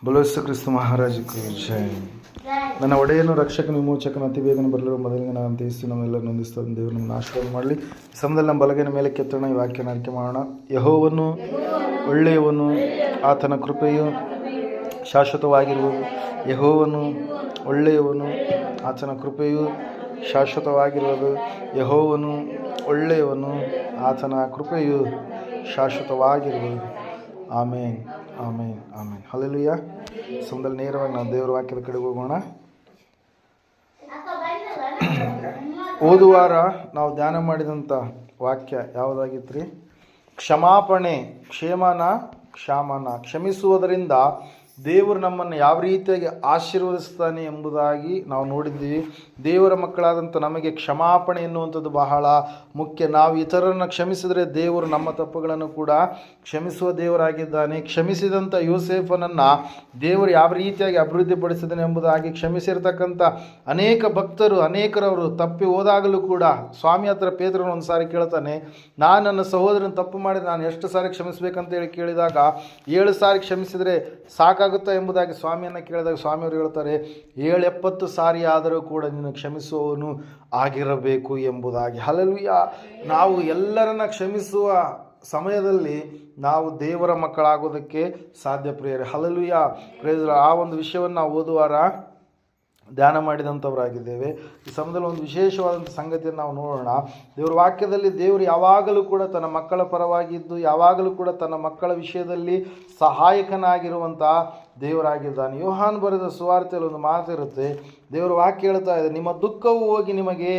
ಬೋಲೋ ಯೇಸು ಕ್ರಿಸ್ತ ಮಹಾರಾಜಕ್ಕೆ ಜಯ. ನನ್ನ ಒಡೆಯನು ರಕ್ಷಕನ ವಿಮೋಚಕನ ಅತಿ ಬೇಗನೆ ಬರಲಿರುವ ಮೊದಲಿಗೆ ನಾನು ಯೇಸು ನಮ್ಮೆಲ್ಲರೂ ನೊಂದಿಸ್ತಾ ದೇವರು ನಮ್ಮನ್ನು ಆಶೀರ್ವಾದ ಮಾಡಲಿ. ಈ ಸಮಯದಲ್ಲಿ ನಮ್ಮ ಬಲಗೈನ ಮೇಲೆ ಕೆತ್ತೋಣ, ಈ ವಾಕ್ಯನ ಆಯ್ಕೆ ಮಾಡೋಣ. ಯೆಹೋವನು ಒಳ್ಳೆಯವನು, ಆತನ ಕೃಪೆಯು ಶಾಶ್ವತವಾಗಿರುವುದು. ಯೆಹೋವನು ಒಳ್ಳೆಯವನು, ಆತನ ಕೃಪೆಯು ಶಾಶ್ವತವಾಗಿರುವುದು. ಯೆಹೋವನು ಒಳ್ಳೆಯವನು, ಆತನ ಕೃಪೆಯು ಶಾಶ್ವತವಾಗಿರುವುದು. ಆಮೇನ್, ಆಮೇನ್, ಆಮೇನ್. ಹಲ್ಲೆಲೂಯಾ. ಸಮಯದಲ್ಲಿ ನೇರವಾಗಿ ನಾವು ದೇವರ ವಾಕ್ಯದ ಕಡೆಗೆ ಹೋಗೋಣ. ಹೋದುವಾರ ನಾವು ಧ್ಯಾನ ಮಾಡಿದಂಥ ವಾಕ್ಯ ಯಾವುದಾಗಿತ್ತು ರೀ? ಕ್ಷಮಾಪಣೆ, ಕ್ಷಮಾನ, ಕ್ಷಮಿಸುವುದರಿಂದ ದೇವರು ನಮ್ಮನ್ನು ಯಾವ ರೀತಿಯಾಗಿ ಆಶೀರ್ವದಿಸ್ತಾನೆ ಎಂಬುದಾಗಿ ನಾವು ನೋಡಿದ್ದೀವಿ. ದೇವರ ಮಕ್ಕಳಾದಂಥ ನಮಗೆ ಕ್ಷಮಾಪಣೆ ಎನ್ನುವಂಥದ್ದು ಬಹಳ ಮುಖ್ಯ. ನಾವು ಇತರರನ್ನು ಕ್ಷಮಿಸಿದರೆ ದೇವರು ನಮ್ಮ ತಪ್ಪುಗಳನ್ನು ಕೂಡ ಕ್ಷಮಿಸುವ ದೇವರಾಗಿದ್ದಾನೆ. ಕ್ಷಮಿಸಿದಂಥ ಯೋಸೇಫನನ್ನು ದೇವರು ಯಾವ ರೀತಿಯಾಗಿ ಅಭಿವೃದ್ಧಿಪಡಿಸಿದ್ದಾನೆ ಎಂಬುದಾಗಿ ಕ್ಷಮಿಸಿರ್ತಕ್ಕಂಥ ಅನೇಕ ಭಕ್ತರು, ಅನೇಕರವರು ತಪ್ಪಿ ಹೋದಾಗಲೂ ಕೂಡ ಸ್ವಾಮಿ ಹತ್ರ ಪೇತ್ರನು ಒಂದು ಸಾರಿ ಕೇಳ್ತಾನೆ, ನಾನು ನನ್ನ ಸಹೋದರನ ತಪ್ಪು ಮಾಡಿದ ನಾನು ಎಷ್ಟು ಸಾರಿ ಕ್ಷಮಿಸಬೇಕಂತೇಳಿ ಕೇಳಿದಾಗ 7 ಸಾರಿ ಕ್ಷಮಿಸಿದರೆ ಸಾಕಾಗುತ್ತಾ ಎಂಬುದಾಗಿ ಸ್ವಾಮಿಯನ್ನು ಕೇಳಿದಾಗ ಸ್ವಾಮಿಯವರು ಹೇಳ್ತಾರೆ, 70 ಸಾರಿ ಆದರೂ ಕೂಡ ನೀನು ಕ್ಷಮಿಸುವವನು ಆಗಿರಬೇಕು ಎಂಬುದಾಗಿ. ಹಲ್ಲೆಲೂಯಾ. ನಾವು ಎಲ್ಲರನ್ನ ಕ್ಷಮಿಸುವ ಸಮಯದಲ್ಲಿ ನಾವು ದೇವರ ಮಕ್ಕಳಾಗೋದಕ್ಕೆ ಸಾಧ್ಯ ಪ್ರಿಯರೇ. ಹಲ್ಲೆಲೂಯಾ. ಪ್ರೇಸ್. ಆ ಒಂದು ವಿಷಯವನ್ನು ನಾವು ಓದುವಾರ ಧ್ಯಾನ ಮಾಡಿದಂಥವರಾಗಿದ್ದೇವೆ. ಈ ಸಮಯದಲ್ಲಿ ಒಂದು ವಿಶೇಷವಾದಂಥ ಸಂಗತಿಯನ್ನು ನಾವು ನೋಡೋಣ. ದೇವರ ವಾಕ್ಯದಲ್ಲಿ ದೇವರು ಯಾವಾಗಲೂ ಕೂಡ ತನ್ನ ಮಕ್ಕಳ ಪರವಾಗಿದ್ದು, ಯಾವಾಗಲೂ ಕೂಡ ತನ್ನ ಮಕ್ಕಳ ವಿಷಯದಲ್ಲಿ ಸಹಾಯಕನಾಗಿರುವಂಥ ದೇವರಾಗಿದ್ದಾನೆ. ಯೋಹಾನ್ ಬರೆದ ಸುವಾರ್ತೆಯಲ್ಲಿ ಒಂದು ಮಾತಿರುತ್ತೆ. ದೇವರ ವಾಕ್ಯ ಹೇಳ್ತಾ ಇದೆ, ನಿಮ್ಮ ದುಃಖವು ಹೋಗಿ ನಿಮಗೆ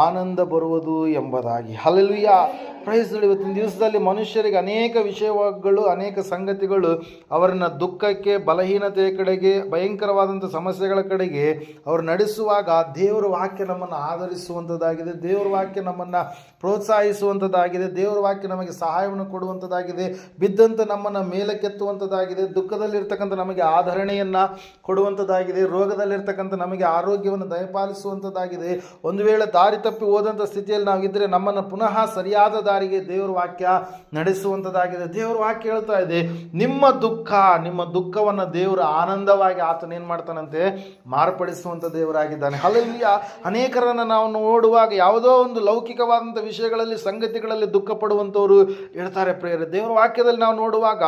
ಆನಂದ ಬರುವುದು ಎಂಬುದಾಗಿ. ಹಲ್ಲೆಲೂಯಾ. ಪ್ರೈಸ್. ಇವತ್ತಿನ ದಿವಸದಲ್ಲಿ ಮನುಷ್ಯರಿಗೆ ಅನೇಕ ವಿಷಯಗಳು, ಅನೇಕ ಸಂಗತಿಗಳು ಅವರನ್ನು ದುಃಖಕ್ಕೆ, ಬಲಹೀನತೆಯ ಕಡೆಗೆ, ಭಯಂಕರವಾದಂಥ ಸಮಸ್ಯೆಗಳ ಕಡೆಗೆ ಅವರು ನಡೆಸುವಾಗ ದೇವರ ವಾಕ್ಯ ನಮ್ಮನ್ನು ಆಧರಿಸುವಂಥದ್ದಾಗಿದೆ. ದೇವರ ವಾಕ್ಯ ನಮ್ಮನ್ನು ಪ್ರೋತ್ಸಾಹಿಸುವಂಥದ್ದಾಗಿದೆ. ದೇವರ ವಾಕ್ಯ ನಮಗೆ ಸಹಾಯವನ್ನು ಕೊಡುವಂಥದ್ದಾಗಿದೆ. ಬಿದ್ದಂಥ ನಮ್ಮನ್ನು ಮೇಲಕ್ಕೆತ್ತುವಂಥದ್ದಾಗಿದೆ. ದುಃಖದಲ್ಲಿರ್ತಕ್ಕಂಥ ನಮಗೆ ಆಧರಣೆಯನ್ನು ಕೊಡುವಂಥದ್ದಾಗಿದೆ. ರೋಗದಲ್ಲಿರ್ತಕ್ಕಂಥ ನಮಗೆ ಆರೋಗ್ಯವನ್ನು ದಯಪಾಲಿಸುವಂಥದ್ದಾಗಿದೆ. ಒಂದು ವೇಳೆ ದಾರಿ ತಪ್ಪಿ ಹೋದಂಥ ಸ್ಥಿತಿಯಲ್ಲಿ ನಾವಿದ್ದರೆ ನಮ್ಮನ್ನು ಪುನಃ ಸರಿಯಾದ ದಾರಿಗೆ ದೇವರ ವಾಕ್ಯ ನಡೆಸುವಂಥದ್ದಾಗಿದೆ. ದೇವರ ವಾಕ್ಯ ಹೇಳ್ತಾ ಇದೆ, ನಿಮ್ಮ ದುಃಖವನ್ನು ದೇವರು ಆನಂದವಾಗಿ ಆತನ ಏನು ಮಾಡ್ತಾನಂತೆ, ಮಾರ್ಪಡಿಸುವಂಥ ದೇವರಾಗಿದ್ದಾನೆ. ಹಲ್ಲೆಲೂಯಾ. ಅನೇಕರನ್ನು ನಾವು ನೋಡುವಾಗ ಯಾವುದೋ ಒಂದು ಲೌಕಿಕವಾದಂಥ ವಿಷಯಗಳಲ್ಲಿ, ಸಂಗತಿಗಳಲ್ಲಿ ದುಃಖ ಪಡುವಂಥವರು ಹೇಳ್ತಾರೆ ಪ್ರಿಯರೇ. ದೇವರ ವಾಕ್ಯದಲ್ಲಿ ನಾವು ನೋಡುವಾಗ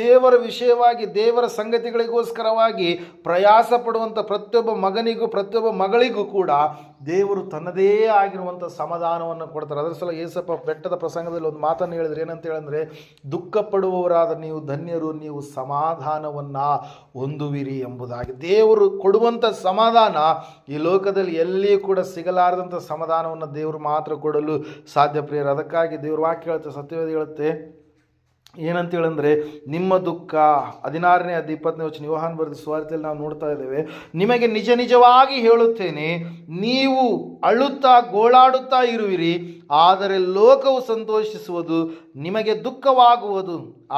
ದೇವರ ವಿಷಯವಾಗಿ, ದೇವರ ಸಂಗತಿಗಳಿಗೋಸ್ಕರವಾಗಿ ಪ್ರಯಾಸ ಪಡುವಂಥ ಪ್ರತಿಯೊಬ್ಬ ಮಗನಿಗೂ, ಪ್ರತಿಯೊಬ್ಬ ಮಗಳಿಗೂ ಕೂಡ ದೇವರು ತನ್ನದೇ ಆಗಿರುವಂಥ ಸಮಾಧಾನವನ್ನು ಕೊಡ್ತಾರೆ. ಅದರ ಸಲ ಯೇಸಪ್ಪ ಬೆಟ್ಟದ ಪ್ರಸಂಗದಲ್ಲಿ ಒಂದು ಮಾತನ್ನು ಹೇಳಿದ್ರೆ, ಏನಂತ ಹೇಳಿದ್ರೆ, ದುಃಖ ಪಡುವವರಾದ ನೀವು ಧನ್ಯರು, ನೀವು ಸಮಾಧಾನವನ್ನು ಹೊಂದುವಿರಿ ಎಂಬುದಾಗಿ. ದೇವರು ಕೊಡುವಂಥ ಸಮಾಧಾನ ಈ ಲೋಕದಲ್ಲಿ ಎಲ್ಲಿಯೂ ಕೂಡ ಸಿಗಲಾರದಂಥ ಸಮಾಧಾನವನ್ನು ದೇವರು ಮಾತ್ರ ಕೊಡಲು ಸಾಧ್ಯ ಪ್ರಿಯರು. ಅದಕ್ಕಾಗಿ ದೇವರು ವಾಕ್ಯ ಹೇಳುತ್ತೆ, ಸತ್ಯವೇದ ಹೇಳುತ್ತೆ, ಏನಂತೇಳಂದರೆ, ನಿಮ್ಮ ದುಃಖ 16ನೇ ಅಧ್ಯಾಯ 20ನೇ ವಚನ ಯೋಹಾನ್ ಬರೆದ ಸುವಾರ್ತೆಯಲ್ಲಿ ನಾವು ನೋಡ್ತಾ ಇದ್ದೇವೆ. ನಿಮಗೆ ನಿಜ ನಿಜವಾಗಿ ಹೇಳುತ್ತೇನೆ, ನೀವು ಅಳುತ್ತಾ ಗೋಳಾಡುತ್ತಾ ಇರುವಿರಿ, ಆದರೆ ಲೋಕವು ಸಂತೋಷಿಸುವುದು, ನಿಮಗೆ ದುಃಖವಾಗುವುದು,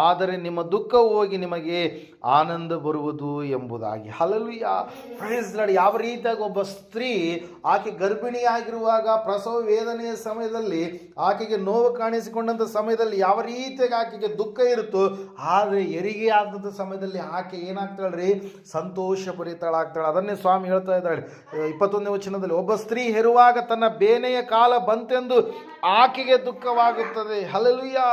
ಆದರೆ ನಿಮ್ಮ ದುಃಖವು ಹೋಗಿ ನಿಮಗೆ ಆನಂದ ಬರುವುದು ಎಂಬುದಾಗಿ. ಹಲ್ಲೆಲೂಯಾ. Praise Lord. ಯಾವ ರೀತಿಯಾಗಿ ಒಬ್ಬ ಸ್ತ್ರೀ ಆಕೆ ಗರ್ಭಿಣಿಯಾಗಿರುವಾಗ ಪ್ರಸವ ವೇದನೆಯ ಸಮಯದಲ್ಲಿ, ಆಕೆಗೆ ನೋವು ಕಾಣಿಸಿಕೊಂಡಂಥ ಸಮಯದಲ್ಲಿ ಯಾವ ರೀತಿಯಾಗಿ ಆಕೆಗೆ ದುಃಖ ಇರುತ್ತೋ, ಆದರೆ ಹೆರಿಗೆ ಆದಂಥ ಸಮಯದಲ್ಲಿ ಆಕೆ ಏನಾಗ್ತಾಳ್ರಿ, ಸಂತೋಷ ಭರಿತಳಾಗ್ತಾಳೆ. ಅದನ್ನೇ ಸ್ವಾಮಿ ಹೇಳ್ತಾ ಇದ್ದಾಳೆ 21ನೇ ವಚನದಲ್ಲಿ, ಒಬ್ಬ ಸ್ತ್ರೀ ಹೆರುವಾಗ ತನ್ನ ಬೇನೆಯ ಕಾಲ ಬಂತೆಂದು ಆಕೆಗೆ ದುಃಖವಾಗುತ್ತದೆ. ಹಲ್ಲೆಲೂಯಾ.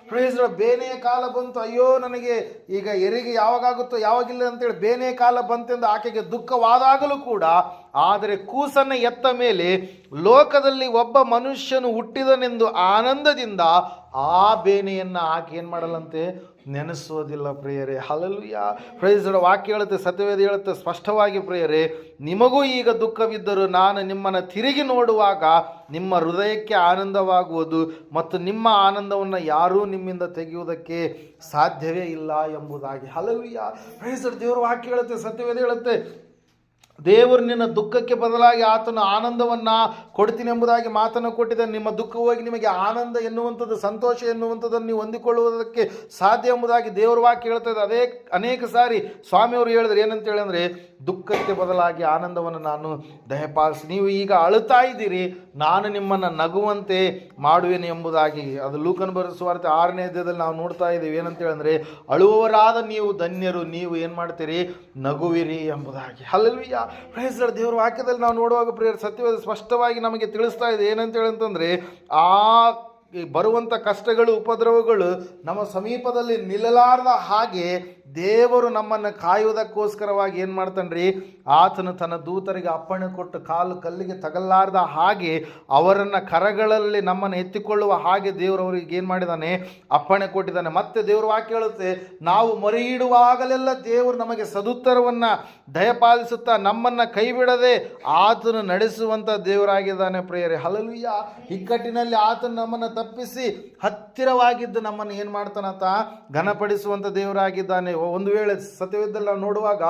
Praise Lord. ಬೇನೆಯ ಕಾಲ ಬಂತು, ಅಯ್ಯೋ ನನಗೆ ಈಗ ಹೆರಿಗೆ ಯಾವಾಗುತ್ತೋ ಯಾವಾಗಿಲ್ಲ ಅಂತೇಳಿ ಬೇನೆಯ ಕಾಲ ಬಂತೆಂದು ಆಕೆಗೆ ದುಃಖವಾದಾಗಲೂ ಕೂಡ, ಆದರೆ ಕೂಸನ್ನು ಎತ್ತ ಮೇಲೆ ಲೋಕದಲ್ಲಿ ಒಬ್ಬ ಮನುಷ್ಯನು ಹುಟ್ಟಿದನೆಂದು ಆನಂದದಿಂದ ಆ ಬೇನೆಯನ್ನು ಆಕೆ ಏನು ಮಾಡಲ್ಲಂತೆ, ನೆನೆಸೋದಿಲ್ಲ ಪ್ರಿಯರೇ. ಹಲ್ಲೆಲೂಯಾ. Praise Lord. ವಾಕ್ಯ ಹೇಳುತ್ತೆ, ಸತ್ಯವೇದ ಹೇಳುತ್ತೆ ಸ್ಪಷ್ಟವಾಗಿ ಪ್ರಿಯರೇ, ನಿಮಗೂ ಈಗ ದುಃಖವಿದ್ದರೂ ನಾನು ನಿಮ್ಮನ್ನು ತಿರುಗಿ ನೋಡುವಾಗ ನಿಮ್ಮ ಹೃದಯಕ್ಕೆ ಆನಂದವಾಗುವುದು ಮತ್ತು ನಿಮ್ಮ ಆನಂದವನ್ನು ಯಾರೂ ನಿಮ್ಮಿಂದ ತೆಗೆಯುವುದಕ್ಕೆ ಸಾಧ್ಯವೇ ಇಲ್ಲ ಎಂಬುದಾಗಿ. ಹಲ್ಲೆಲೂಯಾ. Praise Lord. ದೇವರ ವಾಕ್ಯ ಹೇಳುತ್ತೆ, ಸತ್ಯವೇದ ಹೇಳುತ್ತೆ, ದೇವರು ನಿನ್ನ ದುಃಖಕ್ಕೆ ಬದಲಾಗಿ ಆತನ ಆನಂದವನ್ನು ಕೊಡ್ತೀನಿ ಎಂಬುದಾಗಿ ಮಾತನ್ನು ಕೊಟ್ಟಿದ್ದಾನೆ. ನಿಮ್ಮ ದುಃಖ ಹೋಗಿ ನಿಮಗೆ ಆನಂದ ಎನ್ನುವಂಥದ್ದು, ಸಂತೋಷ ಎನ್ನುವಂಥದ್ದನ್ನು ನೀವು ಹೊಂದಿಕೊಳ್ಳುವುದಕ್ಕೆ ಸಾಧ್ಯ ಎಂಬುದಾಗಿ ದೇವರ ವಾಕ್ಯ ಹೇಳ್ತಾ ಇದೆ. ಅನೇಕ ಸಾರಿ ಸ್ವಾಮಿಯವರು ಹೇಳಿದ್ರು ಏನಂತ ಹೇಳಿದ್ರೆ, ದುಃಖಕ್ಕೆ ಬದಲಾಗಿ ಆನಂದವನ್ನು ನಾನು ದಯಪಾಲಿಸಿ, ನೀವು ಈಗ ಅಳುತ್ತಾ ಇದ್ದೀರಿ, ನಾನು ನಿಮ್ಮನ್ನು ನಗುವಂತೆ ಮಾಡುವೆನು ಎಂಬುದಾಗಿ. ಅದು ಲೂಕನ ಬರೆದ ಸುವಾರ್ತೆ 6ನೇ ಅಧ್ಯಾಯದಲ್ಲಿ ನಾವು ನೋಡ್ತಾ ಇದ್ದೀವಿ. ಏನಂತ ಹೇಳಿದ್ರೆ, ಅಳುವವರಾದ ನೀವು ಧನ್ಯರು, ನೀವು ಏನು ಮಾಡ್ತೀರಿ, ನಗುವಿರಿ ಎಂಬುದಾಗಿ. Hallelujah, praise Lord. ದೇವರ ವಾಕ್ಯದಲ್ಲಿ ನಾವು ನೋಡುವಾಗ ಪ್ರಿಯರೇ, ಸತ್ಯವಾದ ಸ್ಪಷ್ಟವಾಗಿ ನಮಗೆ ತಿಳಿಸ್ತಾ ಇದೆ. ಏನಂತ ಹೇಳಂತಂದರೆ, ಆ ಬರುವಂಥ ಕಷ್ಟಗಳು, ಉಪದ್ರವಗಳು ನಮ್ಮ ಸಮೀಪದಲ್ಲಿ ನಿಲ್ಲಲಾರದ ಹಾಗೆ ದೇವರು ನಮ್ಮನ್ನು ಕಾಯುವುದಕ್ಕೋಸ್ಕರವಾಗಿ ಏನು ಮಾಡ್ತಾನ್ರಿ, ಆತನು ತನ್ನ ದೂತರಿಗೆ ಅಪ್ಪಣೆ ಕೊಟ್ಟು ಕಾಲು ಕಲ್ಲಿಗೆ ತಗಲಾರ್ದ ಹಾಗೆ ಅವರನ್ನು ಕರಗಳಲ್ಲಿ ನಮ್ಮನ್ನು ಎತ್ತಿಕೊಳ್ಳುವ ಹಾಗೆ ದೇವರು ಅವರಿಗೆ ಏನು ಮಾಡಿದ್ದಾನೆ, ಅಪ್ಪಣೆ ಕೊಟ್ಟಿದ್ದಾನೆ. ಮತ್ತೆ ದೇವರು ವಾಕ್ಯ ಹೇಳುತ್ತೆ, ನಾವು ಮೊರೆಯಿಡುವಾಗಲೆಲ್ಲ ದೇವರು ನಮಗೆ ಸದುತ್ತರವನ್ನು ದಯಪಾಲಿಸುತ್ತಾ ನಮ್ಮನ್ನು ಕೈ ಬಿಡದೆ ಆತನು ನಡೆಸುವಂಥ ದೇವರಾಗಿದ್ದಾನೆ ಪ್ರಿಯರೇ. ಹಲ್ಲೆಲೂಯಾ. ಇಕ್ಕಟ್ಟಿನಲ್ಲಿ ಆತನು ನಮ್ಮನ್ನು ತಪ್ಪಿಸಿ ಹತ್ತಿರವಾಗಿದ್ದು ನಮ್ಮನ್ನು ಏನು ಮಾಡ್ತಾನಂತ ಘನಪಡಿಸುವಂಥ ದೇವರಾಗಿದ್ದಾನೆ. ಒಂದು ವೇಳೆ ಸತ್ಯವೇದದಲ್ಲಿ ನಾವು ನೋಡುವಾಗ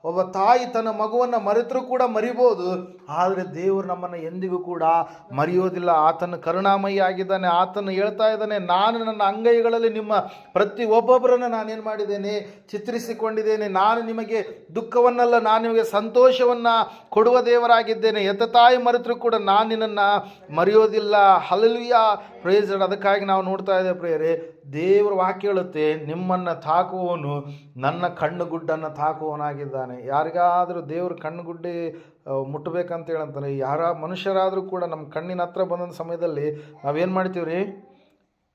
ಒಬ್ಬ ತಾಯಿ ತನ್ನ ಮಗುವನ್ನು ಮರೆತರೂ ಕೂಡ ಮರಿಬೋದು, ಆದರೆ ದೇವರು ನಮ್ಮನ್ನು ಎಂದಿಗೂ ಕೂಡ ಮರೆಯೋದಿಲ್ಲ. ಆತನು ಕರುಣಾಮಯಿ ಆಗಿದ್ದಾನೆ. ಆತನು ಹೇಳ್ತಾ ಇದ್ದಾನೆ, ನಾನು ನನ್ನ ಅಂಗೈಗಳಲ್ಲಿ ನಿಮ್ಮ ಪ್ರತಿ ಒಬ್ಬೊಬ್ಬರನ್ನು ನಾನೇನು ಮಾಡಿದ್ದೇನೆ, ಚಿತ್ರಿಸಿಕೊಂಡಿದ್ದೇನೆ. ನಾನು ನಿಮಗೆ ದುಃಖವನ್ನಲ್ಲ, ನಾನು ನಿಮಗೆ ಸಂತೋಷವನ್ನು ಕೊಡುವ ದೇವರಾಗಿದ್ದೇನೆ. ಎತ್ತ ತಾಯಿ ಮರೆತರೂ ಕೂಡ ನಾನು ನಿನ್ನನ್ನು ಮರೆಯೋದಿಲ್ಲ. Hallelujah, praise lord. ಅದಕ್ಕಾಗಿ ನಾವು ನೋಡ್ತಾ ಇದ್ದೇವೆ ಪ್ರಿಯರೇ, ದೇವರ ವಾಕ್ಯ ಹೇಳುತ್ತೆ, ನಿಮ್ಮನ್ನು ತಾಕುವವನು ನನ್ನ ಕಣ್ಣುಗುಡ್ಡನ್ನು ತಾಕುವವನಾಗಿದ್ದಾನೆ. ಯಾರಿಗಾದರೂ ದೇವರು ಕಣ್ಣುಗುಡ್ಡೆ ಮುಟ್ಟಬೇಕಂತ ಹೇಳಂತಾನೆ, ಯಾರ ಮನುಷ್ಯರಾದರೂ ಕೂಡ ನಮ್ಮ ಕಣ್ಣಿನ ಹತ್ರ ಬಂದ ಸಮಯದಲ್ಲಿ ನಾವೇನು ಮಾಡ್ತೀವಿ ರೀ,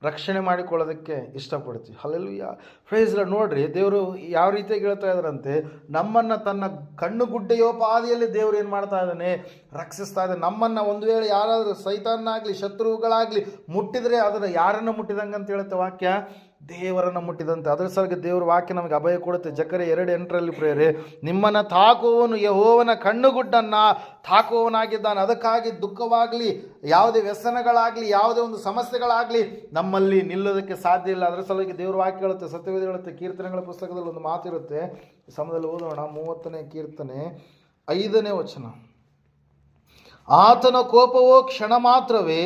ರಕ್ಷಣೆ ಮಾಡಿಕೊಳ್ಳೋದಕ್ಕೆ ಇಷ್ಟಪಡ್ತೀವಿ. Hallelujah, praise Lord. ನೋಡ್ರಿ, ದೇವರು ಯಾವ ರೀತಿಯಾಗಿ ಹೇಳ್ತಾ ಇದ್ದಾರಂತೆ, ನಮ್ಮನ್ನು ತನ್ನ ಕಣ್ಣುಗುಡ್ಡೆಯೋಪಾದಿಯಲ್ಲಿ ದೇವರು ಏನು ಮಾಡ್ತಾ ಇದ್ದಾನೆ, ರಕ್ಷಿಸ್ತಾ ಇದ್ದಾನೆ. ನಮ್ಮನ್ನು ಒಂದು ವೇಳೆ ಯಾರಾದರೂ ಸೈತಾನಾಗಲಿ ಶತ್ರುಗಳಾಗಲಿ ಮುಟ್ಟಿದರೆ ಅದನ್ನು ಯಾರನ್ನು ಮುಟ್ಟಿದಂಗೆ ಅಂತ ಹೇಳುತ್ತೆ ವಾಕ್ಯ, ದೇವರನ್ನು ಮುಟ್ಟಿದಂತೆ. ಅದರ ಸಲುವಾಗಿ ದೇವರ ವಾಕ್ಯ ನಮಗೆ ಅಭಯ ಕೊಡುತ್ತೆ. ಜಕರ್ಯ 2:8 ಪ್ರೇರೆ, ನಿಮ್ಮನ್ನು ತಾಕುವವನು ಯೆಹೋವನ ಕಣ್ಣುಗುಡ್ಡನ್ನು ತಾಕುವವನಾಗಿದ್ದಾನೆ. ಅದಕ್ಕಾಗಿ ದುಃಖವಾಗಲಿ, ಯಾವುದೇ ವ್ಯಸನಗಳಾಗಲಿ, ಯಾವುದೇ ಒಂದು ಸಮಸ್ಯೆಗಳಾಗಲಿ ನಮ್ಮಲ್ಲಿ ನಿಲ್ಲೋದಕ್ಕೆ ಸಾಧ್ಯ ಇಲ್ಲ. ಅದರ ಸಲುವಾಗಿ ದೇವರ ವಾಕ್ಯ ಹೇಳುತ್ತೆ, ಸತ್ಯವೇದ ಹೇಳುತ್ತೆ. ಕೀರ್ತನೆಗಳ ಪುಸ್ತಕದಲ್ಲಿ ಒಂದು ಮಾತಿರುತ್ತೆ, ಸಮಯದಲ್ಲಿ ಓದೋಣ. 30ನೇ ಕೀರ್ತನೆ 5ನೇ ವಚನ. ಆತನ ಕೋಪವೋ ಕ್ಷಣ ಮಾತ್ರವೇ,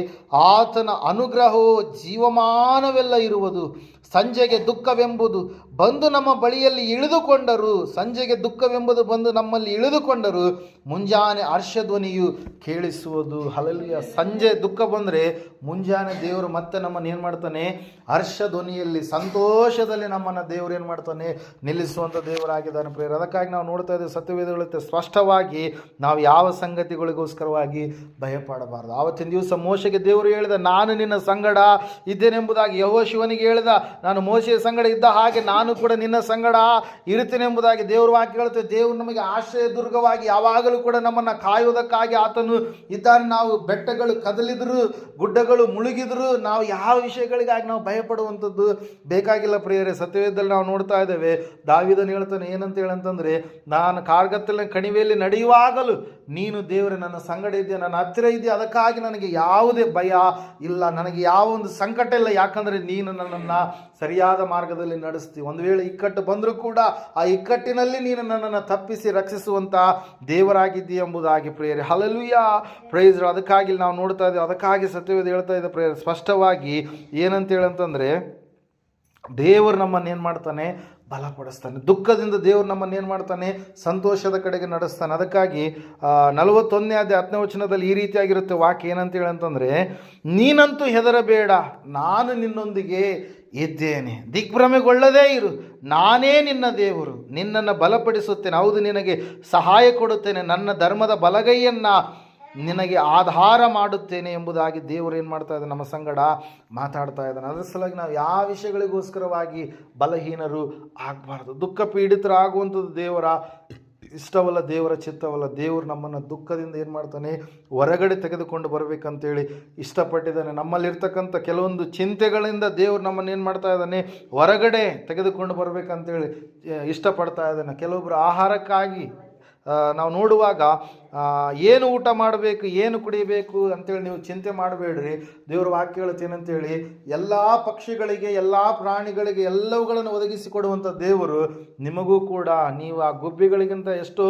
ಆತನ ಅನುಗ್ರಹವೋ ಜೀವಮಾನವೆಲ್ಲ ಇರುವುದು. ಸಂಜೆಗೆ ದುಃಖವೆಂಬುದು ಬಂದು ನಮ್ಮ ಬಳಿಯಲ್ಲಿ ಇಳಿದುಕೊಂಡರು, ಸಂಜೆಗೆ ದುಃಖವೆಂಬುದು ಬಂದು ನಮ್ಮಲ್ಲಿ ಇಳಿದುಕೊಂಡರು, ಮುಂಜಾನೆ ಹರ್ಷಧ್ವನಿಯು ಕೇಳಿಸುವುದು. ಹಲ್ಲೆಲೂಯಾ. ಸಂಜೆ ದುಃಖ ಬಂದರೆ ಮುಂಜಾನೆ ದೇವರು ಮತ್ತೆ ನಮ್ಮನ್ನು ಏನು ಮಾಡ್ತಾನೆ, ಹರ್ಷಧ್ವನಿಯಲ್ಲಿ, ಸಂತೋಷದಲ್ಲಿ ನಮ್ಮನ್ನು ದೇವರು ಏನು ಮಾಡ್ತಾನೆ, ನಿಲ್ಲಿಸುವಂಥ ದೇವರಾಗಿದ್ದಾನೆ ಪ್ರಿಯರೇ. ಅದಕ್ಕಾಗಿ ನಾವು ನೋಡ್ತಾ ಇದ್ದೇವೆ, ಸತ್ಯವೇದ ಹೇಳುತ್ತೆ ಸ್ಪಷ್ಟವಾಗಿ, ನಾವು ಯಾವ ಸಂಗತಿಗಳಿಗೋಸ್ಕರವಾಗಿ ಭಯಪಡಬಾರದು. ಆವತ್ತಿನ ದಿವಸ ಮೋಶೆಗೆ ದೇವರು ಹೇಳಿದ, ನಾನು ನಿನ್ನ ಸಂಗಡ ಇದ್ದೇನೆಂಬುದಾಗಿ. ಯೆಹೋಶುವನಿಗೆ ಹೇಳಿದ, ನಾನು ಮೋಶೆಯ ಸಂಗಡ ಇದ್ದ ಹಾಗೆ ನಾನು ಕೂಡ ನಿನ್ನ ಸಂಗಡ ಇರುತ್ತೇನೆಂಬುದಾಗಿ ದೇವರು ವಾಕ್ಯ ಹೇಳುತ್ತೆ. ದೇವರು ನಮಗೆ ಆಶ್ರಯ ದುರ್ಗವಾಗಿ ಯಾವಾಗಲೂ ಕೂಡ ನಮ್ಮನ್ನು ಕಾಯುವುದಕ್ಕಾಗಿ ಆತನು ಇದ್ದಾನೆ. ನಾವು ಬೆಟ್ಟಗಳು ಕದಲಿದ್ರು, ಗುಡ್ಡಗಳು ಮುಳುಗಿದ್ರು, ನಾವು ಯಾವ ವಿಷಯಗಳಿಗಾಗಿ ನಾವು ಭಯಪಡುವಂಥದ್ದು ಬೇಕಾಗಿಲ್ಲ ಪ್ರಿಯರೇ. ಸತ್ಯವೇದದಲ್ಲಿ ನಾವು ನೋಡ್ತಾ ಇದ್ದೇವೆ, ದಾವೀದನು ಹೇಳ್ತಾನೆ, ಏನಂತ ಹೇಳಂತಂದರೆ, ನಾನು ಕಾರ್ಗತ್ತಲಿನ ಕಣಿವೆಯಲ್ಲಿ ನಡೆಯುವಾಗಲೂ ನೀನು ದೇವರೇ ನನ್ನ ಸಂಗಡ ಇದೆಯಾ, ನನ್ನ ಹತ್ತಿರ ಇದೆಯಾ, ಅದಕ್ಕಾಗಿ ನನಗೆ ಯಾವುದೇ ಭಯ ಇಲ್ಲ, ನನಗೆ ಯಾವ ಒಂದು ಸಂಕಟ ಇಲ್ಲ. ಯಾಕಂದರೆ ನೀನು ನನ್ನನ್ನು ಸರಿಯಾದ ಮಾರ್ಗದಲ್ಲಿ ನಡೆಸ್ತೀವಿ. ಒಂದು ವೇಳೆ ಇಕ್ಕಟ್ಟು ಬಂದರೂ ಕೂಡ ಆ ಇಕ್ಕಟ್ಟಿನಲ್ಲಿ ನೀನು ನನ್ನನ್ನು ತಪ್ಪಿಸಿ ರಕ್ಷಿಸುವಂಥ ದೇವರಾಗಿದ್ದೀಯ ಎಂಬುದಾಗಿ ಪ್ರಿಯರೇ. Hallelujah, praise. ಅದಕ್ಕಾಗಿ ನಾವು ನೋಡ್ತಾ ಇದ್ದೇವೆ. ಅದಕ್ಕಾಗಿ ಸತ್ಯವೇದ ಹೇಳ್ತಾ ಇದೆ ಪ್ರಿಯರೇ ಸ್ಪಷ್ಟವಾಗಿ, ಏನಂತ ಹೇಳಂತಂದರೆ, ದೇವರು ನಮ್ಮನ್ನು ಏನು ಮಾಡ್ತಾನೆ, ಬಲಪಡಿಸ್ತಾನೆ. ದುಃಖದಿಂದ ದೇವರು ನಮ್ಮನ್ನು ಏನು ಮಾಡ್ತಾನೆ, ಸಂತೋಷದ ಕಡೆಗೆ ನಡೆಸ್ತಾನೆ. ಅದಕ್ಕಾಗಿ 41ನೇ ಅಧ್ಯಾಯ 10ನೇ ವಚನದಲ್ಲಿ ಈ ರೀತಿಯಾಗಿರುತ್ತೆ ವಾಕ್ಯ. ಏನಂತ ಹೇಳಂತಂದರೆ, ನೀನಂತೂ ಹೆದರಬೇಡ, ನಾನು ನಿನ್ನೊಂದಿಗೆ ಇದ್ದೇನೆ, ದಿಗ್ಭ್ರಮೆಗೊಳ್ಳದೇ ಇರು, ನಾನೇ ನಿನ್ನ ದೇವರು, ನಿನ್ನನ್ನು ಬಲಪಡಿಸುತ್ತೇನೆ, ಹೌದು ನಿನಗೆ ಸಹಾಯ ಕೊಡುತ್ತೇನೆ, ನನ್ನ ಧರ್ಮದ ಬಲಗೈಯನ್ನು ನಿನಗೆ ಆಧಾರ ಮಾಡುತ್ತೇನೆ ಎಂಬುದಾಗಿ ದೇವರು ಏನು ಮಾಡ್ತಾ ಇದ್ದಾನೆ, ನಮ್ಮ ಸಂಗಡ ಮಾತಾಡ್ತಾ ಇದ್ದಾನೆ. ಅದರ ಸಲುವಾಗಿ ನಾವು ಯಾವ ವಿಷಯಗಳಿಗೋಸ್ಕರವಾಗಿ ಬಲಹೀನರು ಆಗಬಾರ್ದು. ದುಃಖ ಪೀಡಿತರಾಗುವಂಥದ್ದು ದೇವರ ಇಷ್ಟವಲ್ಲ, ದೇವರ ಚಿತ್ತವಲ್ಲ. ದೇವರು ನಮ್ಮನ್ನು ದುಃಖದಿಂದ ಏನು ಮಾಡ್ತಾನೆ, ಹೊರಗಡೆ ತೆಗೆದುಕೊಂಡು ಬರಬೇಕಂತೇಳಿ ಇಷ್ಟಪಟ್ಟಿದ್ದಾನೆ. ನಮ್ಮಲ್ಲಿರ್ತಕ್ಕಂಥ ಕೆಲವೊಂದು ಚಿಂತೆಗಳಿಂದ ದೇವರು ನಮ್ಮನ್ನು ಏನು ಮಾಡ್ತಾ ಇದ್ದಾನೆ, ಹೊರಗಡೆ ತೆಗೆದುಕೊಂಡು ಬರಬೇಕಂತೇಳಿ ಇಷ್ಟಪಡ್ತಾ ಇದ್ದಾನೆ. ಕೆಲವೊಬ್ಬರು ಆಹಾರಕ್ಕಾಗಿ ನಾವು ನೋಡುವಾಗ ಏನು ಊಟ ಮಾಡಬೇಕು, ಏನು ಕುಡಿಯಬೇಕು ಅಂತೇಳಿ ನೀವು ಚಿಂತೆ ಮಾಡಬೇಡ್ರಿ. ದೇವ್ರ ವಾಕ್ಯ ಹೇಳುತ್ತೇನಂತೇಳಿ, ಎಲ್ಲ ಪಕ್ಷಿಗಳಿಗೆ, ಎಲ್ಲ ಪ್ರಾಣಿಗಳಿಗೆ ಎಲ್ಲವುಗಳನ್ನು ಒದಗಿಸಿಕೊಡುವಂಥ ದೇವರು ನಿಮಗೂ ಕೂಡ, ನೀವು ಆ ಗುಬ್ಬಿಗಳಿಗಿಂತ ಎಷ್ಟೋ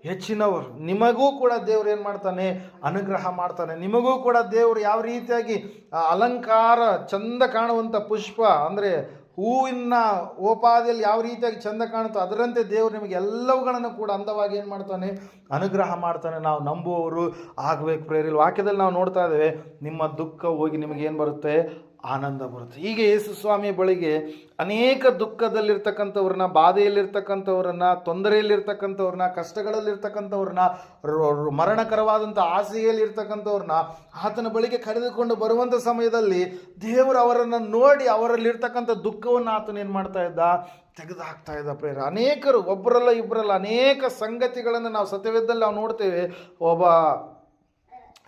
ಹೆಚ್ಚಿನವರು, ನಿಮಗೂ ಕೂಡ ದೇವರು ಏನು ಮಾಡ್ತಾನೆ, ಅನುಗ್ರಹ ಮಾಡ್ತಾನೆ. ನಿಮಗೂ ಕೂಡ ದೇವರು ಯಾವ ರೀತಿಯಾಗಿ ಅಲಂಕಾರ ಚಂದ ಕಾಣುವಂಥ ಪುಷ್ಪ ಅಂದರೆ ಹೂವಿನ ಓಪಾದಿಯಲ್ಲಿ ಯಾವ ರೀತಿಯಾಗಿ ಚಂದ ಕಾಣುತ್ತೋ ಅದರಂತೆ ದೇವರು ನಿಮಗೆ ಎಲ್ಲವುಗಳನ್ನು ಕೂಡ ಅಂದವಾಗಿ ಏನು ಮಾಡ್ತಾನೆ, ಅನುಗ್ರಹ ಮಾಡ್ತಾನೆ. ನಾವು ನಂಬುವವರು ಆಗಬೇಕು ಪ್ರೇರಿಲ್. ವಾಕ್ಯದಲ್ಲಿ ನಾವು ನೋಡ್ತಾ ಇದ್ದೇವೆ, ನಿಮ್ಮ ದುಃಖ ಹೋಗಿ ನಿಮಗೆ ಏನು ಬರುತ್ತೆ, ಆನಂದ ಬರುತ್ತೆ. ಹೀಗೆ ಯೇಸು ಸ್ವಾಮಿ ಬಳಿಗೆ ಅನೇಕ ದುಃಖದಲ್ಲಿರ್ತಕ್ಕಂಥವ್ರನ್ನ, ಬಾಧೆಯಲ್ಲಿರ್ತಕ್ಕಂಥವ್ರನ್ನ, ತೊಂದರೆಯಲ್ಲಿರ್ತಕ್ಕಂಥವ್ರನ್ನ, ಕಷ್ಟಗಳಲ್ಲಿರ್ತಕ್ಕಂಥವ್ರನ್ನ, ಮರಣಕರವಾದಂಥ ಆಸೆಯಲ್ಲಿರ್ತಕ್ಕಂಥವ್ರನ್ನ ಆತನ ಬಳಿಗೆ ಕರೆದುಕೊಂಡು ಬರುವಂಥ ಸಮಯದಲ್ಲಿ ದೇವರು ಅವರನ್ನು ನೋಡಿ ಅವರಲ್ಲಿರ್ತಕ್ಕಂಥ ದುಃಖವನ್ನು ಆತನ ಏನು ಮಾಡ್ತಾ ಇದ್ದ, ತೆಗೆದುಹಾಕ್ತಾ ಇದ್ದ ಪ್ರೇರ. ಅನೇಕರು, ಒಬ್ಬರಲ್ಲ ಇಬ್ಬರಲ್ಲ, ಅನೇಕ ಸಂಗತಿಗಳನ್ನು ನಾವು ಸತ್ಯವೇದದಲ್ಲಿ ನಾವು ನೋಡ್ತೇವೆ. ಒಬ್ಬ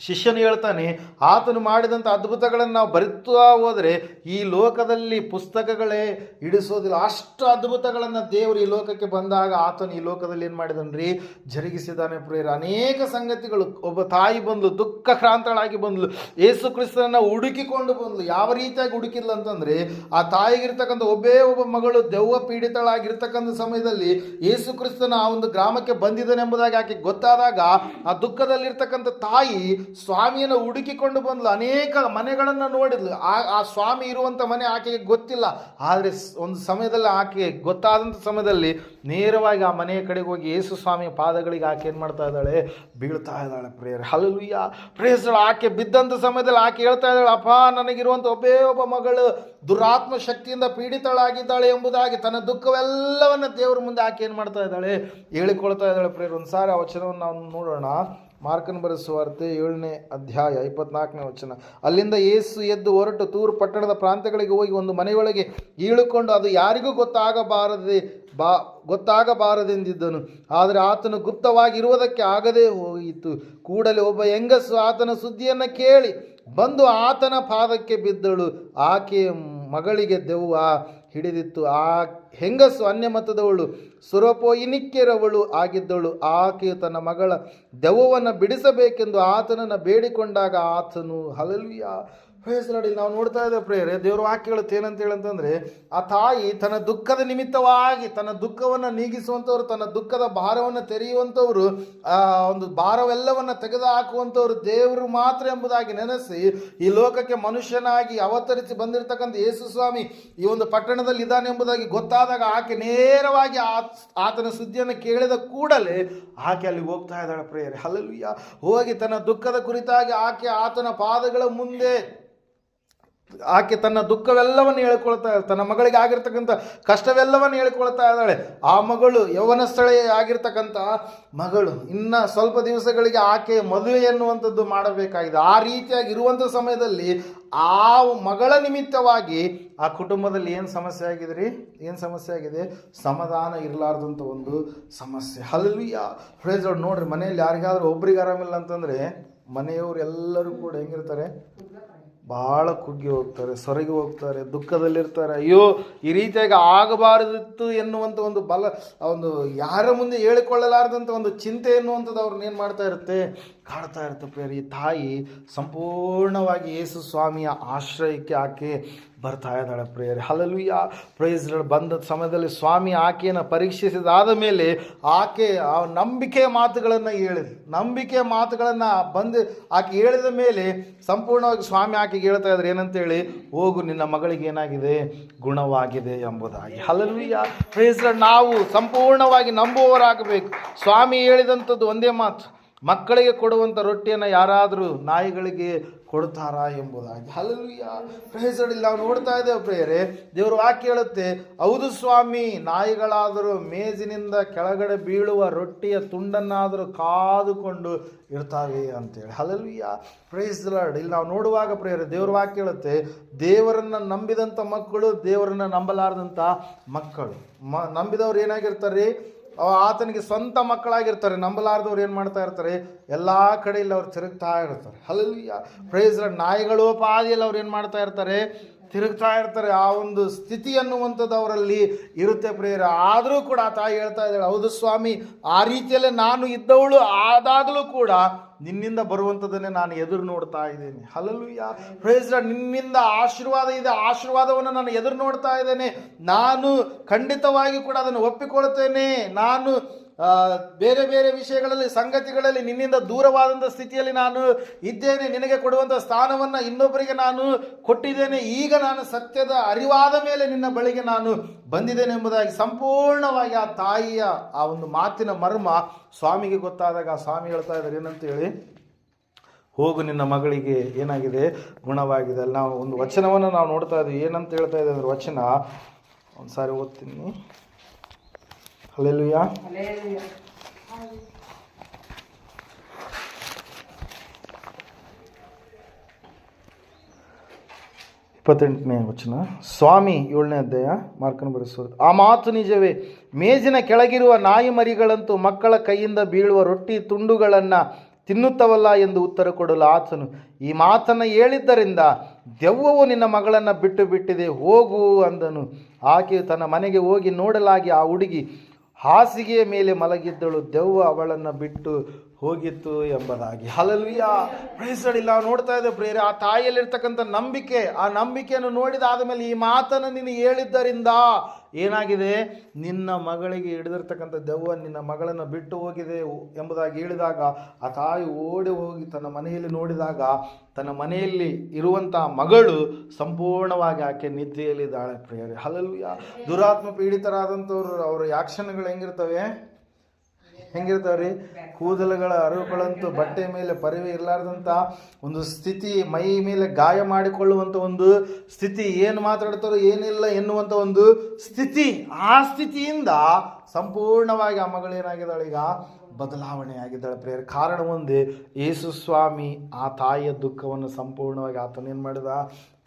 ಶಿಷ್ಯನು ಹೇಳ್ತಾನೆ, ಆತನು ಮಾಡಿದಂಥ ಅದ್ಭುತಗಳನ್ನು ನಾವು ಬರಿತಾ ಹೋದರೆ ಈ ಲೋಕದಲ್ಲಿ ಪುಸ್ತಕಗಳೇ ಇಡಿಸೋದಿಲ್ಲ. ಅಷ್ಟು ಅದ್ಭುತಗಳನ್ನು ದೇವರು ಈ ಲೋಕಕ್ಕೆ ಬಂದಾಗ ಆತನು ಈ ಲೋಕದಲ್ಲಿ ಏನು ಮಾಡಿದನ್ರಿ, ಜರುಗಿಸಿದ್ದಾನೆ ಪ್ರೇರ. ಅನೇಕ ಸಂಗತಿಗಳು. ಒಬ್ಬ ತಾಯಿ ಬಂದ್ಲು, ದುಃಖಕ್ರಾಂತಳಾಗಿ ಬಂದ್ಲು, ಯೇಸು ಕ್ರಿಸ್ತನನ್ನು ಹುಡುಕಿಕೊಂಡು ಬಂದ್ಲು. ಯಾವ ರೀತಿಯಾಗಿ ಹುಡುಕಿಲ್ಲ ಅಂತಂದರೆ, ಆ ತಾಯಿಗಿರ್ತಕ್ಕಂಥ ಒಬ್ಬ ಮಗಳು ದೆವ್ವ ಪೀಡಿತಳಾಗಿರ್ತಕ್ಕಂಥ ಸಮಯದಲ್ಲಿ ಯೇಸು ಕ್ರಿಸ್ತನ ಆ ಒಂದು ಗ್ರಾಮಕ್ಕೆ ಬಂದಿದ್ದಾನೆಂಬುದಾಗಿ ಆಕೆ ಗೊತ್ತಾದಾಗ ಆ ದುಃಖದಲ್ಲಿರ್ತಕ್ಕಂಥ ತಾಯಿ ಸ್ವಾಮಿಯನ್ನು ಹುಡುಕಿಕೊಂಡು ಬಂದ್ಲು. ಅನೇಕ ಮನೆಗಳನ್ನು ನೋಡಿದ್ಲು. ಆ ಸ್ವಾಮಿ ಇರುವಂಥ ಮನೆ ಆಕೆಗೆ ಗೊತ್ತಿಲ್ಲ. ಆದರೆ ಒಂದು ಸಮಯದಲ್ಲಿ ಆಕೆ ಗೊತ್ತಾದಂಥ ಸಮಯದಲ್ಲಿ ನೇರವಾಗಿ ಆ ಮನೆಯ ಕಡೆಗೆ ಹೋಗಿ ಯೇಸು ಸ್ವಾಮಿಯ ಪಾದಗಳಿಗೆ ಆಕೆ ಏನು ಮಾಡ್ತಾ ಇದ್ದಾಳೆ, ಬೀಳ್ತಾ ಇದ್ದಾಳೆ ಪ್ರೇಯರ್. Hallelujah, praise. ಆಕೆ ಬಿದ್ದಂಥ ಸಮಯದಲ್ಲಿ ಆಕೆ ಹೇಳ್ತಾ ಇದ್ದಾಳೆ, ಅಪ್ಪ, ನನಗಿರುವಂಥ ಒಬ್ಬ ಮಗಳು ದುರಾತ್ಮ ಶಕ್ತಿಯಿಂದ ಪೀಡಿತಳಾಗಿದ್ದಾಳೆ ಎಂಬುದಾಗಿ ತನ್ನ ದುಃಖವೆಲ್ಲವನ್ನು ದೇವರ ಮುಂದೆ ಆಕೆ ಏನು ಮಾಡ್ತಾ ಇದ್ದಾಳೆ, ಹೇಳಿಕೊಳ್ತಾ ಇದ್ದಾಳೆ ಪ್ರೇಯರ್. ಒಂದು ಸಾರಿ ಆ ವಚನವನ್ನು ನಾವು ನೋಡೋಣ. ಮಾರ್ಕನ ಬರೆದ ಸುವಾರ್ತೆ 7ನೇ ಅಧ್ಯಾಯ 24ನೇ ವಚನ. ಅಲ್ಲಿಂದ ಯೇಸು ಎದ್ದು ಹೊರಟು ತೂರು ಪಟ್ಟಣದ ಪ್ರಾಂತ್ಯಗಳಿಗೆ ಹೋಗಿ ಒಂದು ಮನೆಯೊಳಗೆ ಇಳುಕೊಂಡು ಅದು ಯಾರಿಗೂ ಗೊತ್ತಾಗಬಾರದೆಂದಿದ್ದನು. ಆದರೆ ಆತನು ಗುಪ್ತವಾಗಿರುವುದಕ್ಕೆ ಆಗದೇ ಹೋಯಿತು. ಕೂಡಲೇ ಒಬ್ಬ ಹೆಂಗಸು ಆತನ ಸುದ್ದಿಯನ್ನು ಕೇಳಿ ಬಂದು ಆತನ ಪಾದಕ್ಕೆ ಬಿದ್ದಳು. ಆಕೆಯ ಮಗಳಿಗೆ ದೆವ್ವ ಹಿಡಿದಿತ್ತು. ಆ ಹೆಂಗಸು ಅನ್ಯಮತದವಳು, ಸುರಪೋಯಿನಿಕ್ಕೆರವಳು ಆಗಿದ್ದಳು. ಆಕೆಯು ತನ್ನ ಮಗಳ ದೆವ್ವವನ್ನು ಬಿಡಿಸಬೇಕೆಂದು ಆತನನ್ನು ಬೇಡಿಕೊಂಡಾಗ ಆತನು, ಹಲ್ಲೆಲೂಯಾ, ಪ್ರೈಸ್ ಲಾರ್ಡ್. ನಾವು ನೋಡ್ತಾ ಇದ್ದೇವೆ ಪ್ರೇಯರೇ, ದೇವರ ವಾಕ್ಯ ಹೇಳುತ್ತೆ ಏನಂತೇಳಂತಂದರೆ, ಆ ತಾಯಿ ತನ್ನ ದುಃಖದ ನಿಮಿತ್ತವಾಗಿ ತನ್ನ ದುಃಖವನ್ನು ನೀಗಿಸುವಂಥವ್ರು, ತನ್ನ ದುಃಖದ ಭಾರವನ್ನು ತೆರೆಯುವಂಥವ್ರು, ಒಂದು ಭಾರವೆಲ್ಲವನ್ನು ತೆಗೆದು ಹಾಕುವಂಥವ್ರು ದೇವರು ಮಾತ್ರ ಎಂಬುದಾಗಿ ನೆನೆಸಿ ಈ ಲೋಕಕ್ಕೆ ಮನುಷ್ಯನಾಗಿ ಅವತರಿಸಿ ಬಂದಿರತಕ್ಕಂಥ ಯೇಸು ಸ್ವಾಮಿ ಈ ಒಂದು ಪಟ್ಟಣದಲ್ಲಿ ಇದ್ದಾನೆ ಎಂಬುದಾಗಿ ಗೊತ್ತಾದಾಗ ಆಕೆ ನೇರವಾಗಿ ಆತನ ಸುದ್ದಿಯನ್ನು ಕೇಳಿದ ಕೂಡಲೇ ಆಕೆ ಅಲ್ಲಿ ಹೋಗ್ತಾ ಇದ್ದಾಳೆ ಪ್ರೇಯರೇ. ಹಲ್ಲೆಲೂಯಾ. ಹೋಗಿ ತನ್ನ ದುಃಖದ ಕುರಿತಾಗಿ ಆಕೆ ಆತನ ಪಾದಗಳ ಮುಂದೆ ಆಕೆ ತನ್ನ ದುಃಖವೆಲ್ಲವನ್ನು ಹೇಳ್ಕೊಳ್ತಾ ಇದ್ದಾಳೆ. ತನ್ನ ಮಗಳಿಗೆ ಆಗಿರ್ತಕ್ಕಂಥ ಕಷ್ಟವೆಲ್ಲವನ್ನು ಹೇಳ್ಕೊಳ್ತಾ ಇದ್ದಾಳೆ. ಆ ಮಗಳು ಯೌವನಸ್ಥಳೆ ಆಗಿರ್ತಕ್ಕಂಥ ಮಗಳು, ಇನ್ನು ಸ್ವಲ್ಪ ದಿವಸಗಳಿಗೆ ಆಕೆ ಮದುವೆ ಎನ್ನುವಂಥದ್ದು ಮಾಡಬೇಕಾಗಿದೆ. ಆ ರೀತಿಯಾಗಿ ಇರುವಂಥ ಸಮಯದಲ್ಲಿ ಆ ಮಗಳ ನಿಮಿತ್ತವಾಗಿ ಆ ಕುಟುಂಬದಲ್ಲಿ ಏನು ಸಮಸ್ಯೆ ಆಗಿದೆ ರೀ, ಏನು ಸಮಸ್ಯೆ ಆಗಿದೆ, ಸಮಾಧಾನ ಇರಲಾರ್ದಂಥ ಒಂದು ಸಮಸ್ಯೆ. Hallelujah, praise Lord. ನೋಡ್ರಿ, ಮನೆಯಲ್ಲಿ ಯಾರಿಗಾದ್ರೂ ಒಬ್ರಿಗೆ ಆರಾಮಿಲ್ಲ ಅಂತಂದರೆ ಮನೆಯವರು ಎಲ್ಲರೂ ಕೂಡ ಹೆಂಗಿರ್ತಾರೆ, ಭಾಳ ಕುಗ್ಗಿ ಹೋಗ್ತಾರೆ, ಸೊರಗಿ ಹೋಗ್ತಾರೆ, ದುಃಖದಲ್ಲಿರ್ತಾರೆ. ಅಯ್ಯೋ, ಈ ರೀತಿಯಾಗಿ ಆಗಬಾರದಿತ್ತು ಎನ್ನುವಂಥ ಒಂದು ಒಂದು ಯಾರ ಮುಂದೆ ಹೇಳಿಕೊಳ್ಳಲಾರ್ದಂಥ ಒಂದು ಚಿಂತೆ ಎನ್ನುವಂಥದ್ದು ಅವ್ರನ್ನ ಏನು ಮಾಡ್ತಾ ಇರುತ್ತೆ, ಕಾಡ್ತಾ ಇರುತ್ತೆ ಪ್ರೇಯರ್. ಈ ತಾಯಿ ಸಂಪೂರ್ಣವಾಗಿ ಯೇಸು ಸ್ವಾಮಿಯ ಆಶ್ರಯಕ್ಕೆ ಆಕೆ ಬರ್ತಾ ಇದ್ದಾಳೆ ಪ್ರೇಯರ್. Hallelujah, praise lord. ಬಂದ ಸಮಯದಲ್ಲಿ ಸ್ವಾಮಿ ಆಕೆಯನ್ನು ಪರೀಕ್ಷಿಸಿದಾದ ಮೇಲೆ ಆಕೆ ಆ ನಂಬಿಕೆಯ ಮಾತುಗಳನ್ನು ಹೇಳಿದ್ಲು. ನಂಬಿಕೆಯ ಮಾತುಗಳನ್ನು ಆಕೆ ಹೇಳಿದ ಮೇಲೆ ಸಂಪೂರ್ಣವಾಗಿ ಸ್ವಾಮಿ ಆಕೆಗೆ ಹೇಳ್ತಾ ಇದ್ದಾರೆ ಏನಂತೇಳಿ, ಹೋಗು, ನಿನ್ನ ಮಗಳಿಗೆ ಏನಾಗಿದೆ, ಗುಣವಾಗಿದೆ ಎಂಬುದಾಗಿ. Hallelujah, praise Lord. ನಾವು ಸಂಪೂರ್ಣವಾಗಿ ನಂಬುವವರಾಗಬೇಕು. ಸ್ವಾಮಿ ಹೇಳಿದಂಥದ್ದು ಒಂದೇ ಮಾತು, ಮಕ್ಕಳಿಗೆ ಕೊಡುವಂಥ ರೊಟ್ಟಿಯನ್ನು ಯಾರಾದರೂ ನಾಯಿಗಳಿಗೆ ಕೊಡ್ತಾರಾ ಎಂಬುದಾಗಿ. Hallelujah, praise Lord. ನಾವು ನೋಡ್ತಾ ಇದ್ದೇವೆ ಪ್ರೇಯರೇ, ದೇವರು ವಾಕ್ಯ ಹೇಳುತ್ತೆ, ಹೌದು ಸ್ವಾಮಿ, ನಾಯಿಗಳಾದರೂ ಮೇಜಿನಿಂದ ಕೆಳಗಡೆ ಬೀಳುವ ರೊಟ್ಟಿಯ ತುಂಡನ್ನಾದರೂ ಕಾದುಕೊಂಡು ಇರ್ತಾವೆ ಅಂತೇಳಿ. Hallelujah, praise Lord. ಇಲ್ಲಿ ನಾವು ನೋಡುವಾಗ ಪ್ರೇಯರೇ, ದೇವ್ರ ವಾಕ್ಯ ಹೇಳುತ್ತೆ, ದೇವರನ್ನು ನಂಬಿದಂಥ ಮಕ್ಕಳು, ದೇವರನ್ನು ನಂಬಲಾರದಂಥ ಮಕ್ಕಳು. ನಂಬಿದವ್ರು ಏನಾಗಿರ್ತಾರೆ, ಆತನಿಗೆ ಸ್ವಂತ ಮಕ್ಕಳಾಗಿರ್ತಾರೆ. ನಂಬಲಾರ್ದವ್ರು ಏನು ಮಾಡ್ತಾ ಇರ್ತಾರೆ, ಎಲ್ಲ ಕಡೆಯಲ್ಲಿ ಅವ್ರು ತಿರುಗ್ತಾ ಇರ್ತಾರೆ. Hallelujah, praise Lord. ನಾಯಿಗಳು ಪಾದಿಯಲ್ಲಿ ಅವ್ರು ಏನು ಮಾಡ್ತಾ ಇರ್ತಾರೆ, ತಿರುಗ್ತಾ ಇರ್ತಾರೆ. ಆ ಒಂದು ಸ್ಥಿತಿ ಅನ್ನುವಂಥದ್ದು ಅವರಲ್ಲಿ ಇರುತ್ತೆ ಪ್ರಿಯರೇ. ಆದರೂ ಕೂಡ ಆ ತಾಯಿ ಹೇಳ್ತಾ ಇದ್ದಾಳೆ, ಹೌದು ಸ್ವಾಮಿ, ಆ ರೀತಿಯಲ್ಲೇ ನಾನು ಇದ್ದವಳು ಆದಾಗಲೂ ಕೂಡ ನಿನ್ನಿಂದ ಬರುವಂಥದ್ದನ್ನೇ ನಾನು ಎದುರು ನೋಡ್ತಾ ಇದ್ದೇನೆ. Hallelujah, praise Lord. ನಿನ್ನಿಂದ ಆಶೀರ್ವಾದ ಇದೆ, ಆಶೀರ್ವಾದವನ್ನು ನಾನು ಎದುರು ನೋಡ್ತಾ ಇದ್ದೇನೆ. ನಾನು ಖಂಡಿತವಾಗಿ ಕೂಡ ಅದನ್ನು ಒಪ್ಪಿಕೊಳ್ತೇನೆ. ನಾನು ಬೇರೆ ಬೇರೆ ವಿಷಯಗಳಲ್ಲಿ, ಸಂಗತಿಗಳಲ್ಲಿ ನಿನ್ನಿಂದ ದೂರವಾದಂಥ ಸ್ಥಿತಿಯಲ್ಲಿ ನಾನು ಇದ್ದೇನೆ. ನಿನಗೆ ಕೊಡುವಂಥ ಸ್ಥಾನವನ್ನು ಇನ್ನೊಬ್ಬರಿಗೆ ನಾನು ಕೊಟ್ಟಿದ್ದೇನೆ. ಈಗ ನಾನು ಸತ್ಯದ ಅರಿವಾದ ಮೇಲೆ ನಿನ್ನ ಬಳಿಗೆ ನಾನು ಬಂದಿದ್ದೇನೆ ಎಂಬುದಾಗಿ ಸಂಪೂರ್ಣವಾಗಿ ಆ ತಾಯಿಯ ಆ ಒಂದು ಮಾತಿನ ಮರ್ಮ ಸ್ವಾಮಿಗೆ ಗೊತ್ತಾದಾಗ ಆ ಸ್ವಾಮಿ ಹೇಳ್ತಾ ಇದ್ದಾರೆ ಏನಂತ ಹೇಳಿ, ಹೋಗು, ನಿನ್ನ ಮಗಳಿಗೆ ಏನಾಗಿದೆ, ಗುಣವಾಗಿದೆ. ಅಲ್ಲಿ ನಾವು ಒಂದು ವಚನವನ್ನು ನಾವು ನೋಡ್ತಾ ಇದ್ದೀವಿ. ಏನಂತ ಹೇಳ್ತಾ ಇದೆ ಅಂದ್ರೆ ವಚನ ಒಂದು ಸಾರಿ ಓದ್ತೀನಿ. ಹಲ್ಲೆಲೂಯಾ. 28ನೇ ವಚನ, ಸ್ವಾಮಿ 7ನೇ ಅಧ್ಯಾಯ, ಮಾರ್ಕನ ಬರೆಸುವುದು. ಆ ಮಾತು ನಿಜವೇ. ಮೇಜಿನ ಕೆಳಗಿರುವ ನಾಯಿ ಮರಿಗಳಂತೂ ಮಕ್ಕಳ ಕೈಯಿಂದ ಬೀಳುವ ರೊಟ್ಟಿ ತುಂಡುಗಳನ್ನು ತಿನ್ನುತ್ತವಲ್ಲ ಎಂದು ಉತ್ತರ ಕೊಡಲು ಆತನು ಈ ಮಾತನ್ನು ಹೇಳಿದ್ದರಿಂದ ದೆವ್ವವು ನಿನ್ನ ಮಗಳನ್ನು ಬಿಟ್ಟು ಬಿಟ್ಟಿದೆ, ಹೋಗು ಅಂದನು. ಆಕೆಯು ತನ್ನ ಮನೆಗೆ ಹೋಗಿ ನೋಡಲಾಗಿ ಆ ಹುಡುಗಿ ಹಾಸಿಗೆಯ ಮೇಲೆ ಮಲಗಿದ್ದಳು, ದೆವ್ವ ಅವಳನ್ನು ಬಿಟ್ಟು ಹೋಗಿತ್ತು ಎಂಬುದಾಗಿ. Hallelujah, praise Lord. ನಾವು ನೋಡ್ತಾ ಇದ್ದೇವೆ ಪ್ರಿಯರೇ, ಆ ತಾಯಿಯಲ್ಲಿರ್ತಕ್ಕಂಥ ನಂಬಿಕೆ, ಆ ನಂಬಿಕೆಯನ್ನು ನೋಡಿದಾದ ಮೇಲೆ ಈ ಮಾತನ್ನು ನೀನು ಹೇಳಿದ್ದರಿಂದ ಏನಾಗಿದೆ, ನಿನ್ನ ಮಗಳಿಗೆ ಹಿಡಿದಿರ್ತಕ್ಕಂಥ ದೆವ್ವ ನಿನ್ನ ಮಗಳನ್ನು ಬಿಟ್ಟು ಹೋಗಿದೆ ಎಂಬುದಾಗಿ ಹೇಳಿದಾಗ ಆ ತಾಯಿ ಓಡಿ ಹೋಗಿ ತನ್ನ ಮನೆಯಲ್ಲಿ ನೋಡಿದಾಗ ತನ್ನ ಮನೆಯಲ್ಲಿ ಇರುವಂಥ ಮಗಳು ಸಂಪೂರ್ಣವಾಗಿ ಆಕೆ ನಿದ್ದೆಯಲ್ಲಿದ್ದಾಳೆ ಪ್ರಿಯರೇ. ಹಲ್ಲೆಲೂಯಾ. ದುರಾತ್ಮ ಪೀಡಿತರಾದಂಥವ್ರು ಅವರ ಆ್ಯಕ್ಷನ್ಗಳು ಹೆಂಗಿರ್ತಾವ್ರಿ, ಕೂದಲುಗಳ ಅರಿವುಗಳಂತೂ ಬಟ್ಟೆ ಮೇಲೆ ಪರಿವೆ ಇರಲಾರ್ದಂಥ ಒಂದು ಸ್ಥಿತಿ, ಮೈ ಮೇಲೆ ಗಾಯ ಮಾಡಿಕೊಳ್ಳುವಂಥ ಒಂದು ಸ್ಥಿತಿ, ಏನು ಮಾತಾಡ್ತಾರೋ ಏನಿಲ್ಲ ಎನ್ನುವಂಥ ಒಂದು ಸ್ಥಿತಿ. ಆ ಸ್ಥಿತಿಯಿಂದ ಸಂಪೂರ್ಣವಾಗಿ ಆ ಮಗಳೇನಾಗಿದ್ದಾಳೆ, ಈಗ ಬದಲಾವಣೆ ಆಗಿದ್ದಾಳೆ ಪ್ರಿಯರೇ. ಕಾರಣ ಒಂದೇ, ಯೇಸು ಸ್ವಾಮಿ ಆ ತಾಯಿಯ ದುಃಖವನ್ನು ಸಂಪೂರ್ಣವಾಗಿ ಆತನೇನು ಮಾಡಿದ,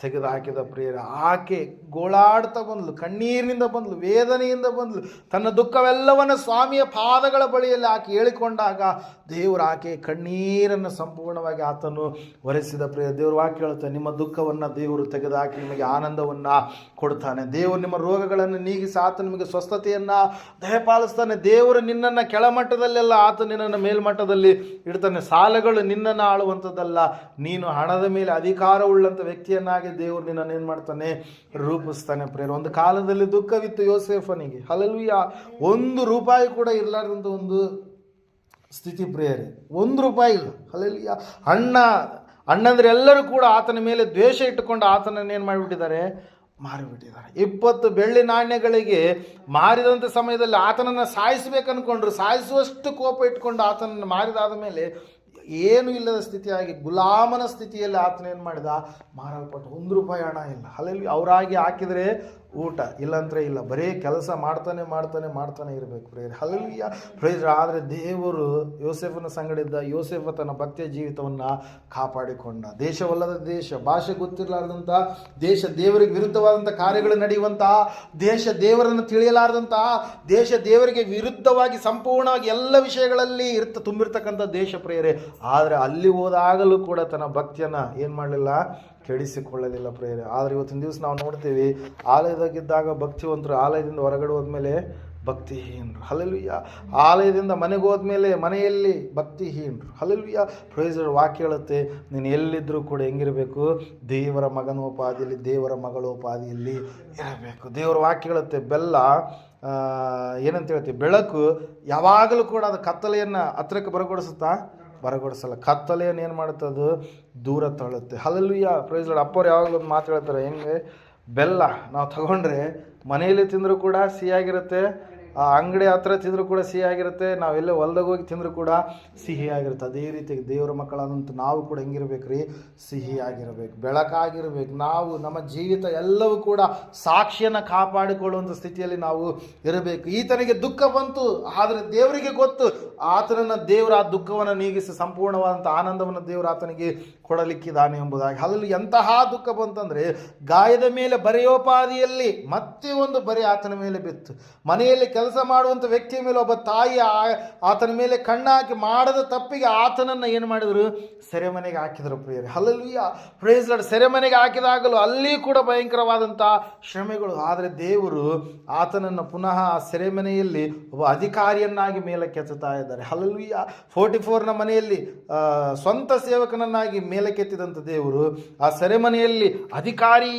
ತೆಗೆದು ಹಾಕಿದ ಪ್ರಿಯರೇ. ಆಕೆ ಗೋಳಾಡ್ತಾ ಬಂದ್ಲು, ಕಣ್ಣೀರಿನಿಂದ ಬಂದ್ಲು, ವೇದನೆಯಿಂದ ಬಂದ್ಲು. ತನ್ನ ದುಃಖವೆಲ್ಲವನ್ನು ಸ್ವಾಮಿಯ ಪಾದಗಳ ಬಳಿಯಲ್ಲಿ ಆಕೆ ಹೇಳಿಕೊಂಡಾಗ ದೇವರು ಆಕೆ ಕಣ್ಣೀರನ್ನು ಸಂಪೂರ್ಣವಾಗಿ ಆತನು ಒರೆಸಿದ ಪ್ರಿಯ. ದೇವರು ವಾಕ್ಯ ಹೇಳುತ್ತೆ, ನಿಮ್ಮ ದುಃಖವನ್ನು ದೇವರು ತೆಗೆದುಹಾಕಿ ನಿಮಗೆ ಆನಂದವನ್ನು ಕೊಡ್ತಾನೆ. ದೇವರು ನಿಮ್ಮ ರೋಗಗಳನ್ನು ನೀಗಿಸಿ ಆತ ನಿಮಗೆ ಸ್ವಸ್ಥತೆಯನ್ನು ದಯಪಾಲಿಸ್ತಾನೆ. ದೇವರು ನಿನ್ನನ್ನು ಕೆಳಮಟ್ಟದಲ್ಲೆಲ್ಲ ಆತ ನಿನ್ನನ್ನು ಮೇಲ್ಮಟ್ಟದಲ್ಲಿ ಇಡ್ತಾನೆ. ಸಾಲಗಳು ನಿನ್ನನ್ನು ಆಳುವಂಥದ್ದಲ್ಲ, ನೀನು ಹಣದ ಮೇಲೆ ಅಧಿಕಾರವುಳ್ಳಂಥ ವ್ಯಕ್ತಿಯನ್ನಾಗಿ ದೇವರು ನಿನ್ನನ್ನು ಏನು ಮಾಡ್ತಾನೆ, ರೂಪಿಸ್ತಾನೆ ಪ್ರೇರ. ಒಂದು ಕಾಲದಲ್ಲಿ ದುಃಖವಿತ್ತು ಯೋಸೇಫನಿಗೆ. ಹಲ್ಲೆಲೂಯಾ. 1 ರೂಪಾಯಿ ಕೂಡ ಇರಲಾರ್ದಂಥ ಒಂದು ಸ್ಥಿತಿ ಪ್ರೇಯರೇ, 1 ರೂಪಾಯಿ ಇಲ್ಲ. ಹಲ್ಲೆಲೂಯಾ. ಅಣ್ಣಂದ್ರೆ ಎಲ್ಲರೂ ಕೂಡ ಆತನ ಮೇಲೆ ದ್ವೇಷ ಇಟ್ಟುಕೊಂಡು ಆತನನ್ನು ಏನು ಮಾಡಿಬಿಟ್ಟಿದ್ದಾರೆ, ಮಾರಿಬಿಟ್ಟಿದ್ದಾರೆ. 20 ಬೆಳ್ಳಿ ನಾಣ್ಯಗಳಿಗೆ ಮಾರಿದಂಥ ಸಮಯದಲ್ಲಿ ಆತನನ್ನು ಸಾಯಿಸಬೇಕನ್ಕೊಂಡ್ರು. ಸಾಯಿಸುವಷ್ಟು ಕೋಪ ಇಟ್ಕೊಂಡು ಆತನನ್ನು ಮಾರಿದಾದ ಮೇಲೆ ಏನೂ ಇಲ್ಲದ ಸ್ಥಿತಿಯಾಗಿ ಗುಲಾಮನ ಸ್ಥಿತಿಯಲ್ಲಿ ಆತನೇನು ಮಾಡಿದ, ಮಾರಲ್ಪಟ್ಟು 1 ರೂಪಾಯಿ ಹಣ ಇಲ್ಲ. ಹಲ್ಲೆಲೂಯಾ. ಅವರಾಗಿ ಹಾಕಿದರೆ ಊಟ, ಇಲ್ಲಂದ್ರೆ ಇಲ್ಲ, ಬರೀ ಕೆಲಸ ಮಾಡ್ತಾನೆ ಇರಬೇಕು ಪ್ರೇಯರ್. Hallelujah, praise. ಆದರೆ ದೇವರು ಯೋಸೇಫನ ಸಂಗಡಿದ್ದ. ಯೋಸೇಫ ತನ್ನ ಭಕ್ತಿಯ ಜೀವಿತವನ್ನು ಕಾಪಾಡಿಕೊಂಡ. ದೇಶವಲ್ಲದ ದೇಶ, ಭಾಷೆ ಗೊತ್ತಿರಲಾರ್ದಂಥ ದೇಶ, ದೇವರಿಗೆ ವಿರುದ್ಧವಾದಂಥ ಕಾರ್ಯಗಳು ನಡೆಯುವಂತಹ ದೇಶ, ದೇವರನ್ನು ತಿಳಿಯಲಾರ್ದಂತಹ ದೇಶ, ದೇವರಿಗೆ ವಿರುದ್ಧವಾಗಿ ಸಂಪೂರ್ಣವಾಗಿ ಎಲ್ಲ ವಿಷಯಗಳಲ್ಲಿ ತುಂಬಿರ್ತಕ್ಕಂಥ ದೇಶ ಪ್ರೇಯರೇ. ಆದರೆ ಅಲ್ಲಿ ಹೋದಾಗಲೂ ಕೂಡ ತನ್ನ ಭಕ್ತಿಯನ್ನು ಏನು ಮಾಡಲಿಲ್ಲ, ಕೆಡಿಸಿಕೊಳ್ಳಲಿಲ್ಲ ಪ್ರೇಯರೇ. ಆದರೆ ಇವತ್ತಿನ ದಿವಸ ನಾವು ನೋಡ್ತೀವಿ, ಆಲಯದಾಗಿದ್ದಾಗ ಭಕ್ತಿವಂತರು, ಆಲಯದಿಂದ ಹೊರಗಡೆ ಹೋದ್ಮೇಲೆ ಭಕ್ತಿಹೀನರು. ಹಲ್ಲೆಲೂಯಾ. ಆಲಯದಿಂದ ಮನೆಗೆ ಹೋದ್ಮೇಲೆ ಮನೆಯಲ್ಲಿ ಭಕ್ತಿಹೀನರು. ಹಲ್ಲೆಲೂಯಾ. Praise Lord. ವಾಕ್ಯ ಹೇಳುತ್ತೆ, ನೀನು ಎಲ್ಲಿದ್ದರೂ ಕೂಡ ಹೆಂಗಿರಬೇಕು, ದೇವರ ಮಗನೋಪಾದಿಯಲ್ಲಿ, ದೇವರ ಮಗಳೋಪಾದಿಯಲ್ಲಿ ಇರಬೇಕು. ದೇವರ ವಾಕ್ಯ ಹೇಳುತ್ತೆ, ಬೆಲ್ಲ ಏನಂತ ಹೇಳ್ತೀವಿ, ಬೆಳಕು ಯಾವಾಗಲೂ ಕೂಡ ಅದು ಕತ್ತಲೆಯನ್ನು ಹತ್ರಕ್ಕೆ ಬರಗೊಡಿಸಲ್ಲ. ಕತ್ತಲೆಯನ್ನು ಏನು ಮಾಡುತ್ತೆ, ಅದು ದೂರ ತಳ್ಳುತ್ತೆ. ಹಲ್ಲೆಲೂಯಾ. Praise Lord. ಅಪ್ಪವ್ರು ಯಾವಾಗಲೂ ಒಂದು ಮಾತು ಹೇಳ್ತಾರೆ, ಹೆಂಗೆ, ಬೆಲ್ಲ ನಾವು ತಗೊಂಡ್ರೆ ಮನೆಯಲ್ಲಿ ತಿಂದರೂ ಕೂಡ ಸಿಹಿಯಾಗಿರುತ್ತೆ, ಆ ಅಂಗಡಿ ಹತ್ರ ತಿಂದರೂ ಕೂಡ ಸಿಹಿಯಾಗಿರುತ್ತೆ, ನಾವೆಲ್ಲ ಹೊಲ್ದಾಗ ಹೋಗಿ ತಿಂದರೂ ಕೂಡ ಸಿಹಿಯಾಗಿರುತ್ತೆ. ಅದೇ ರೀತಿಯಾಗಿ ದೇವರ ಮಕ್ಕಳಾದಂಥ ನಾವು ಕೂಡ ಹೆಂಗಿರ್ಬೇಕು ರೀ, ಸಿಹಿಯಾಗಿರಬೇಕು, ಬೆಳಕಾಗಿರ್ಬೇಕು. ನಾವು ನಮ್ಮ ಜೀವಿತ ಎಲ್ಲವೂ ಕೂಡ ಸಾಕ್ಷಿಯನ್ನು ಕಾಪಾಡಿಕೊಳ್ಳುವಂಥ ಸ್ಥಿತಿಯಲ್ಲಿ ನಾವು ಇರಬೇಕು. ಈತನಿಗೆ ದುಃಖ ಬಂತು, ಆದರೆ ದೇವರಿಗೆ ಗೊತ್ತು, ಆತನನ್ನು ದೇವರು ಆ ದುಃಖವನ್ನು ನೀಗಿಸಿ ಸಂಪೂರ್ಣವಾದಂಥ ಆನಂದವನ್ನು ದೇವರು ಆತನಿಗೆ ಕೊಡಲಿಕ್ಕಿದ್ದಾನೆ ಎಂಬುದಾಗಿ. ಅಲ್ಲಿ ಎಂತಹ ದುಃಖ ಬಂತಂದರೆ, ಗಾಯದ ಮೇಲೆ ಬರೆಯೋಪಾದಿಯಲ್ಲಿ ಮತ್ತೆ ಒಂದು ಬರೆ ಆತನ ಮೇಲೆ ಬಿತ್ತು. ಮನೆಯಲ್ಲಿ ಕೆಲಸ ಮಾಡುವಂಥ ವ್ಯಕ್ತಿಯ ಮೇಲೆ ಒಬ್ಬ ತಾಯಿ ಆತನ ಮೇಲೆ ಕಣ್ಣಾಕಿ ಮಾಡದ ತಪ್ಪಿಗೆ ಆತನನ್ನು ಏನು ಮಾಡಿದರು, ಸೆರೆಮನೆಗೆ ಹಾಕಿದರು ಪ್ರಿಯರೇ. Hallelujah, praise Lord. ಸೆರೆಮನೆಗೆ ಹಾಕಿದಾಗಲೂ ಅಲ್ಲಿ ಕೂಡ ಭಯಂಕರವಾದಂಥ ಶ್ರಮೆಗಳು. ಆದರೆ ದೇವರು ಆತನನ್ನು ಪುನಃ ಆ ಸೆರೆಮನೆಯಲ್ಲಿ ಒಬ್ಬ ಅಧಿಕಾರಿಯನ್ನಾಗಿ ಮೇಲಕ್ಕೆತ್ತುತ್ತಾ ಇದ್ದಾರೆ. ಹಲ್ಲೆಲೂಯಾ. 44ನ ಮನೆಯಲ್ಲಿ ಸ್ವಂತ ಸೇವಕನನ್ನಾಗಿ ಮೇಲಕ್ಕೆತ್ತಿದಂಥ ದೇವರು ಆ ಸೆರೆಮನೆಯಲ್ಲಿ ಅಧಿಕಾರಿ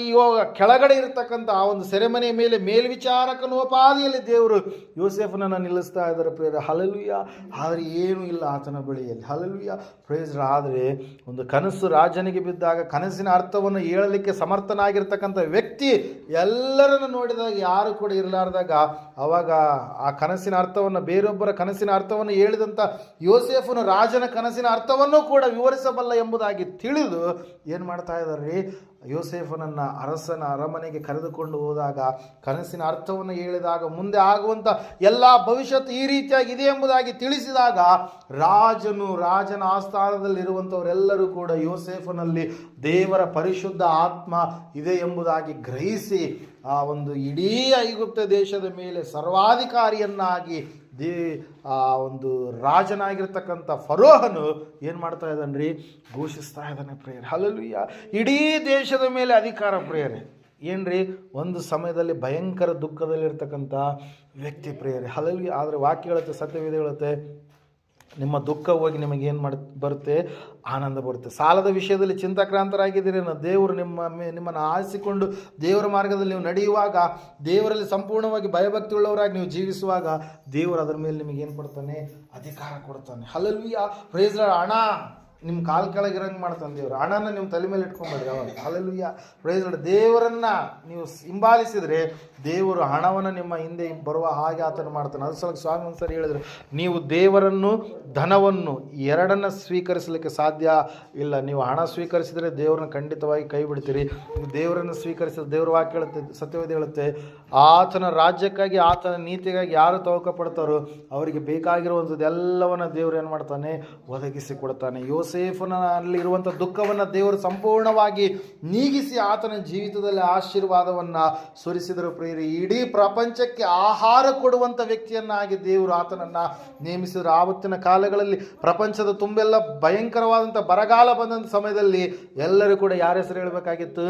ಕೆಳಗಡೆ ಇರತಕ್ಕಂಥ ಆ ಒಂದು ಸೆರೆಮನೆಯ ಮೇಲೆ ಮೇಲ್ವಿಚಾರಕನೋಪಾದಿಯಲ್ಲಿ ದೇವರು ಯೋಸೇಫನನ್ನು ನಿಲ್ಲಿಸ್ತಾ ಇದ್ದಾರೆ ಪ್ರಿಯರೇ. ಹಲ್ಲೆಲೂಯಾ. ಆದರೆ ಏನೂ ಇಲ್ಲ ಆತನ ಬಳಿಯಲ್ಲಿ. Hallelujah, praise. ಆದರೆ ಒಂದು ಕನಸು ರಾಜನಿಗೆ ಬಿದ್ದಾಗ ಕನಸಿನ ಅರ್ಥವನ್ನು ಹೇಳಲಿಕ್ಕೆ ಸಮರ್ಥನಾಗಿರ್ತಕ್ಕಂಥ ವ್ಯಕ್ತಿ ಎಲ್ಲರನ್ನು ನೋಡಿದಾಗ ಯಾರು ಕೂಡ ಇರಲಾರ್ದಾಗ ಅವಾಗ ಆ ಕನಸಿನ ಅರ್ಥವನ್ನು, ಬೇರೊಬ್ಬರ ಕನಸಿನ ಅರ್ಥವನ್ನು ಹೇಳಿದಂಥ ಯೋಸೇಫನು ರಾಜನ ಕನಸಿನ ಅರ್ಥವನ್ನು ಕೂಡ ವಿವರಿಸಬಲ್ಲ ಎಂಬುದಾಗಿ ತಿಳಿದು ಏನು ಮಾಡ್ತಾ ಇದ್ದಾರೆ, ಯೋಸೇಫನನ್ನು ಅರಸನ ಅರಮನೆಗೆ ಕರೆದುಕೊಂಡು ಹೋದಾಗ ಕನಸಿನ ಅರ್ಥವನ್ನು ಹೇಳಿದಾಗ ಮುಂದೆ ಆಗುವಂಥ ಎಲ್ಲ ಭವಿಷ್ಯತ್ತು ಈ ರೀತಿಯಾಗಿದೆ ಎಂಬುದಾಗಿ ತಿಳಿಸಿದಾಗ ರಾಜನ ಆಸ್ಥಾನದಲ್ಲಿರುವಂಥವರೆಲ್ಲರೂ ಕೂಡ ಯೋಸೇಫನಲ್ಲಿ ದೇವರ ಪರಿಶುದ್ಧ ಆತ್ಮ ಇದೆ ಎಂಬುದಾಗಿ ಗ್ರಹಿಸಿ ಆ ಒಂದು ಇಡೀ ಐಗುಪ್ತ ದೇಶದ ಮೇಲೆ ಸರ್ವಾಧಿಕಾರಿಯನ್ನಾಗಿ ಆ ಒಂದು ರಾಜನಾಗಿರ್ತಕ್ಕಂಥ ಫರೋಹನು ಏನು ಮಾಡ್ತಾ ಇದ್ದಾನ್ರಿ, ಘೋಷಿಸ್ತಾ ಇದ್ದಾನೆ ಪ್ರಿಯರೇ. ಹಲ್ಲೆಲೂಯಾ. ಇಡೀ ದೇಶದ ಮೇಲೆ ಅಧಿಕಾರ ಪ್ರಿಯರೇ. ಏನ್ರಿ, ಒಂದು ಸಮಯದಲ್ಲಿ ಭಯಂಕರ ದುಃಖದಲ್ಲಿರ್ತಕ್ಕಂಥ ವ್ಯಕ್ತಿ ಪ್ರಿಯರೇ. ಹಲ್ಲೆಲೂಯಾ. ಆದರೆ ವಾಕ್ಯ ಹೇಳುತ್ತೆ, ಸತ್ಯವೇದ ಹೇಳುತ್ತೆ, ನಿಮ್ಮ ದುಃಖ ಹೋಗಿ ನಿಮಗೇನು ಬರುತ್ತೆ, ಆನಂದ ಬರುತ್ತೆ. ಸಾಲದ ವಿಷಯದಲ್ಲಿ ಚಿಂತಾಕ್ರಾಂತರಾಗಿದ್ದೀರಿ, ದೇವರು ನಿಮ್ಮನ್ನು ಆರಿಸಿಕೊಂಡು ದೇವರ ಮಾರ್ಗದಲ್ಲಿ ನೀವು ನಡೆಯುವಾಗ, ದೇವರಲ್ಲಿ ಸಂಪೂರ್ಣವಾಗಿ ಭಯಭಕ್ತಿ ಉಳ್ಳವರಾಗಿ ನೀವು ಜೀವಿಸುವಾಗ ದೇವರು ಅದರ ಮೇಲೆ ನಿಮಗೇನು ಕೊಡ್ತಾನೆ, ಅಧಿಕಾರ ಕೊಡ್ತಾನೆ. Hallelujah, praise Lord. ಹಣ ನಿಮ್ಮ ಕಾಲು ಕೆಳಗಿರಂಗೆ ಮಾಡ್ತಾನೆ ದೇವರು. ಹಣನ ನಿಮ್ಮ ತಲೆ ಮೇಲೆ ಇಟ್ಕೊಂಬೇಡ್ರಿ ಅವಾಗ. Hallelujah, praise Lord. ದೇವರನ್ನು ನೀವು ಹಿಂಬಾಲಿಸಿದರೆ ದೇವರು ಹಣವನ್ನು ನಿಮ್ಮ ಹಿಂದೆ ಬರುವ ಹಾಗೆ ಆತನು ಮಾಡ್ತಾನೆ. ಅದು ಸಲ ಸ್ವಾಮಿ ಒಂದ್ಸರಿ ಹೇಳಿದ್ರು, ನೀವು ದೇವರನ್ನು ಧನವನ್ನು ಎರಡನ್ನು ಸ್ವೀಕರಿಸಲಿಕ್ಕೆ ಸಾಧ್ಯ ಇಲ್ಲ. ನೀವು ಹಣ ಸ್ವೀಕರಿಸಿದರೆ ದೇವರನ್ನ ಖಂಡಿತವಾಗಿ ಕೈ ಬಿಡ್ತೀರಿ. ನೀವು ದೇವರನ್ನು ಸ್ವೀಕರಿಸಿದ ದೇವರ ವಾಕ್ಯ ಹೇಳುತ್ತೆ, ಸತ್ಯವೇದ ಹೇಳುತ್ತೆ, ಆತನ ರಾಜ್ಯಕ್ಕಾಗಿ ಆತನ ನೀತಿಗಾಗಿ ಯಾರು ತವಕ ಪಡ್ತಾರೋ ಅವರಿಗೆ ಬೇಕಾಗಿರುವಂಥದ್ದು ಎಲ್ಲವನ್ನ ದೇವರು ಏನು ಮಾಡ್ತಾನೆ, ಒದಗಿಸಿ ಕೊಡ್ತಾನೆ. ಯೋಸೇಫನಲ್ಲಿ ಇರುವಂಥ ದುಃಖವನ್ನು ದೇವರು ಸಂಪೂರ್ಣವಾಗಿ ನೀಗಿಸಿ ಆತನ ಜೀವಿತದಲ್ಲಿ ಆಶೀರ್ವಾದವನ್ನು ಸುರಿಸಿದರು ಪ್ರಿಯರೇ. ಇಡೀ ಪ್ರಪಂಚಕ್ಕೆ ಆಹಾರ ಕೊಡುವಂಥ ವ್ಯಕ್ತಿಯನ್ನಾಗಿ ದೇವರು ಆತನನ್ನು ನೇಮಿಸಿದರು. ಆವತ್ತಿನ ಕಾಲಗಳಲ್ಲಿ ಪ್ರಪಂಚದ ತುಂಬೆಲ್ಲ ಭಯಂಕರವಾದಂಥ ಬರಗಾಲ ಬಂದಂಥ ಸಮಯದಲ್ಲಿ ಎಲ್ಲರೂ ಕೂಡ ಯಾರ ಹೆಸರು ಹೇಳಬೇಕಾಗಿತ್ತು,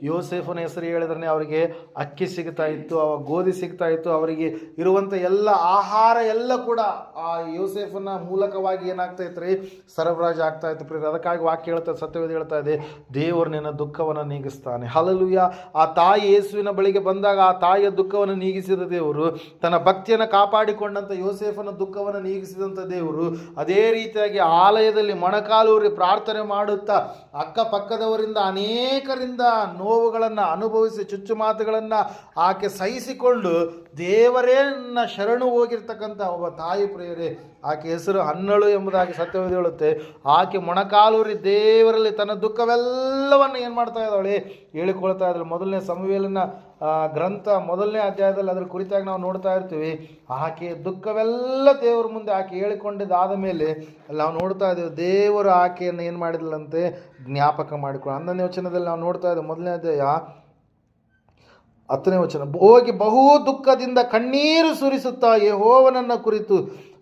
ಯೋಸೇಫನ ಹೆಸರು ಹೇಳಿದ್ರೆ ಅವರಿಗೆ ಅಕ್ಕಿ ಸಿಗ್ತಾ ಇತ್ತು, ಗೋಧಿ ಸಿಗ್ತಾ ಇತ್ತು, ಅವರಿಗೆ ಇರುವಂಥ ಎಲ್ಲ ಆಹಾರ ಎಲ್ಲ ಕೂಡ ಆ ಯೋಸೇಫನ ಮೂಲಕವಾಗಿ ಏನಾಗ್ತಾ ಇತ್ತು ರೀ, ಸರಬರಾಜು ಆಗ್ತಾ ಇತ್ತು ಪ್ರಿಯರೇ. ಅದಕ್ಕಾಗಿ ವಾಕ್ಯ ಹೇಳ್ತಾ, ಸತ್ಯವೇದ ಹೇಳ್ತಾ ಇದೆ, ದೇವರು ನಿನ್ನ ದುಃಖವನ್ನು ನೀಗಿಸ್ತಾನೆ. ಹಲ್ಲೆಲೂಯಾ. ಆ ತಾಯಿ ಯೇಸುವಿನ ಬಳಿಗೆ ಬಂದಾಗ ಆ ತಾಯಿಯ ದುಃಖವನ್ನು ನೀಗಿಸಿದ ದೇವರು, ತನ್ನ ಭಕ್ತಿಯನ್ನು ಕಾಪಾಡಿಕೊಂಡಂಥ ಯೋಸೇಫನ ದುಃಖವನ್ನು ನೀಗಿಸಿದಂಥ ದೇವರು ಅದೇ ರೀತಿಯಾಗಿ ಆಲಯದಲ್ಲಿ ಮೊಣಕಾಲೂರಿ ಪ್ರಾರ್ಥನೆ ಮಾಡುತ್ತಾ ಅಕ್ಕಪಕ್ಕದವರಿಂದ ಅನೇಕರಿಂದ ನೋವುಗಳನ್ನು ಅನುಭವಿಸಿ ಚುಚ್ಚು ಮಾತುಗಳನ್ನು ಆಕೆ ಸಹಿಸಿಕೊಂಡು ದೇವರೇ ನನ್ನ ಶರಣು ಹೋಗಿರ್ತಕ್ಕಂಥ ಒಬ್ಬ ತಾಯಿ ಪ್ರಿಯರೇ. ಆಕೆ ಹೆಸರು ಹನ್ನಳು ಎಂಬುದಾಗಿ ಸತ್ಯವೇದ ಹೇಳುತ್ತೆ. ಆಕೆ ಮೊಣಕಾಲೂರಿ ದೇವರಲ್ಲಿ ತನ್ನ ದುಃಖವೆಲ್ಲವನ್ನು ಏನು ಮಾಡ್ತಾ ಇದ್ದಾಳೆ, ಹೇಳಿಕೊಳ್ತಾ ಇದ್ದಾಳೆ. ಮೊದಲನೇ ಸಮುವೇಲನ ಗ್ರಂಥ 1ನೇ ಅಧ್ಯಾಯದಲ್ಲಿ ಅದರ ಕುರಿತಾಗಿ ನಾವು ನೋಡ್ತಾ ಇರ್ತೀವಿ. ಆಕೆ ದುಃಖವೆಲ್ಲ ದೇವರ ಮುಂದೆ ಆಕೆ ಹೇಳಿಕೊಂಡಿದ್ದಾದ ಮೇಲೆ ನಾವು ನೋಡ್ತಾ ಇದ್ದೀವಿ, ದೇವರು ಆಕೆಯನ್ನು ಏನು ಮಾಡಿದ್ಲಂತೆ, ಜ್ಞಾಪಕ ಮಾಡಿಕೊಂಡು. 11ನೇ ವಚನದಲ್ಲಿ ನಾವು ನೋಡ್ತಾ ಇದ್ದೇವೆ, 1ನೇ ಅಧ್ಯಾಯ 10ನೇ ವಚನ, ಹೋಗಿ ಬಹು ದುಃಖದಿಂದ ಕಣ್ಣೀರು ಸುರಿಸುತ್ತಾ ಯೆಹೋವನನ್ನು ಕುರಿತು,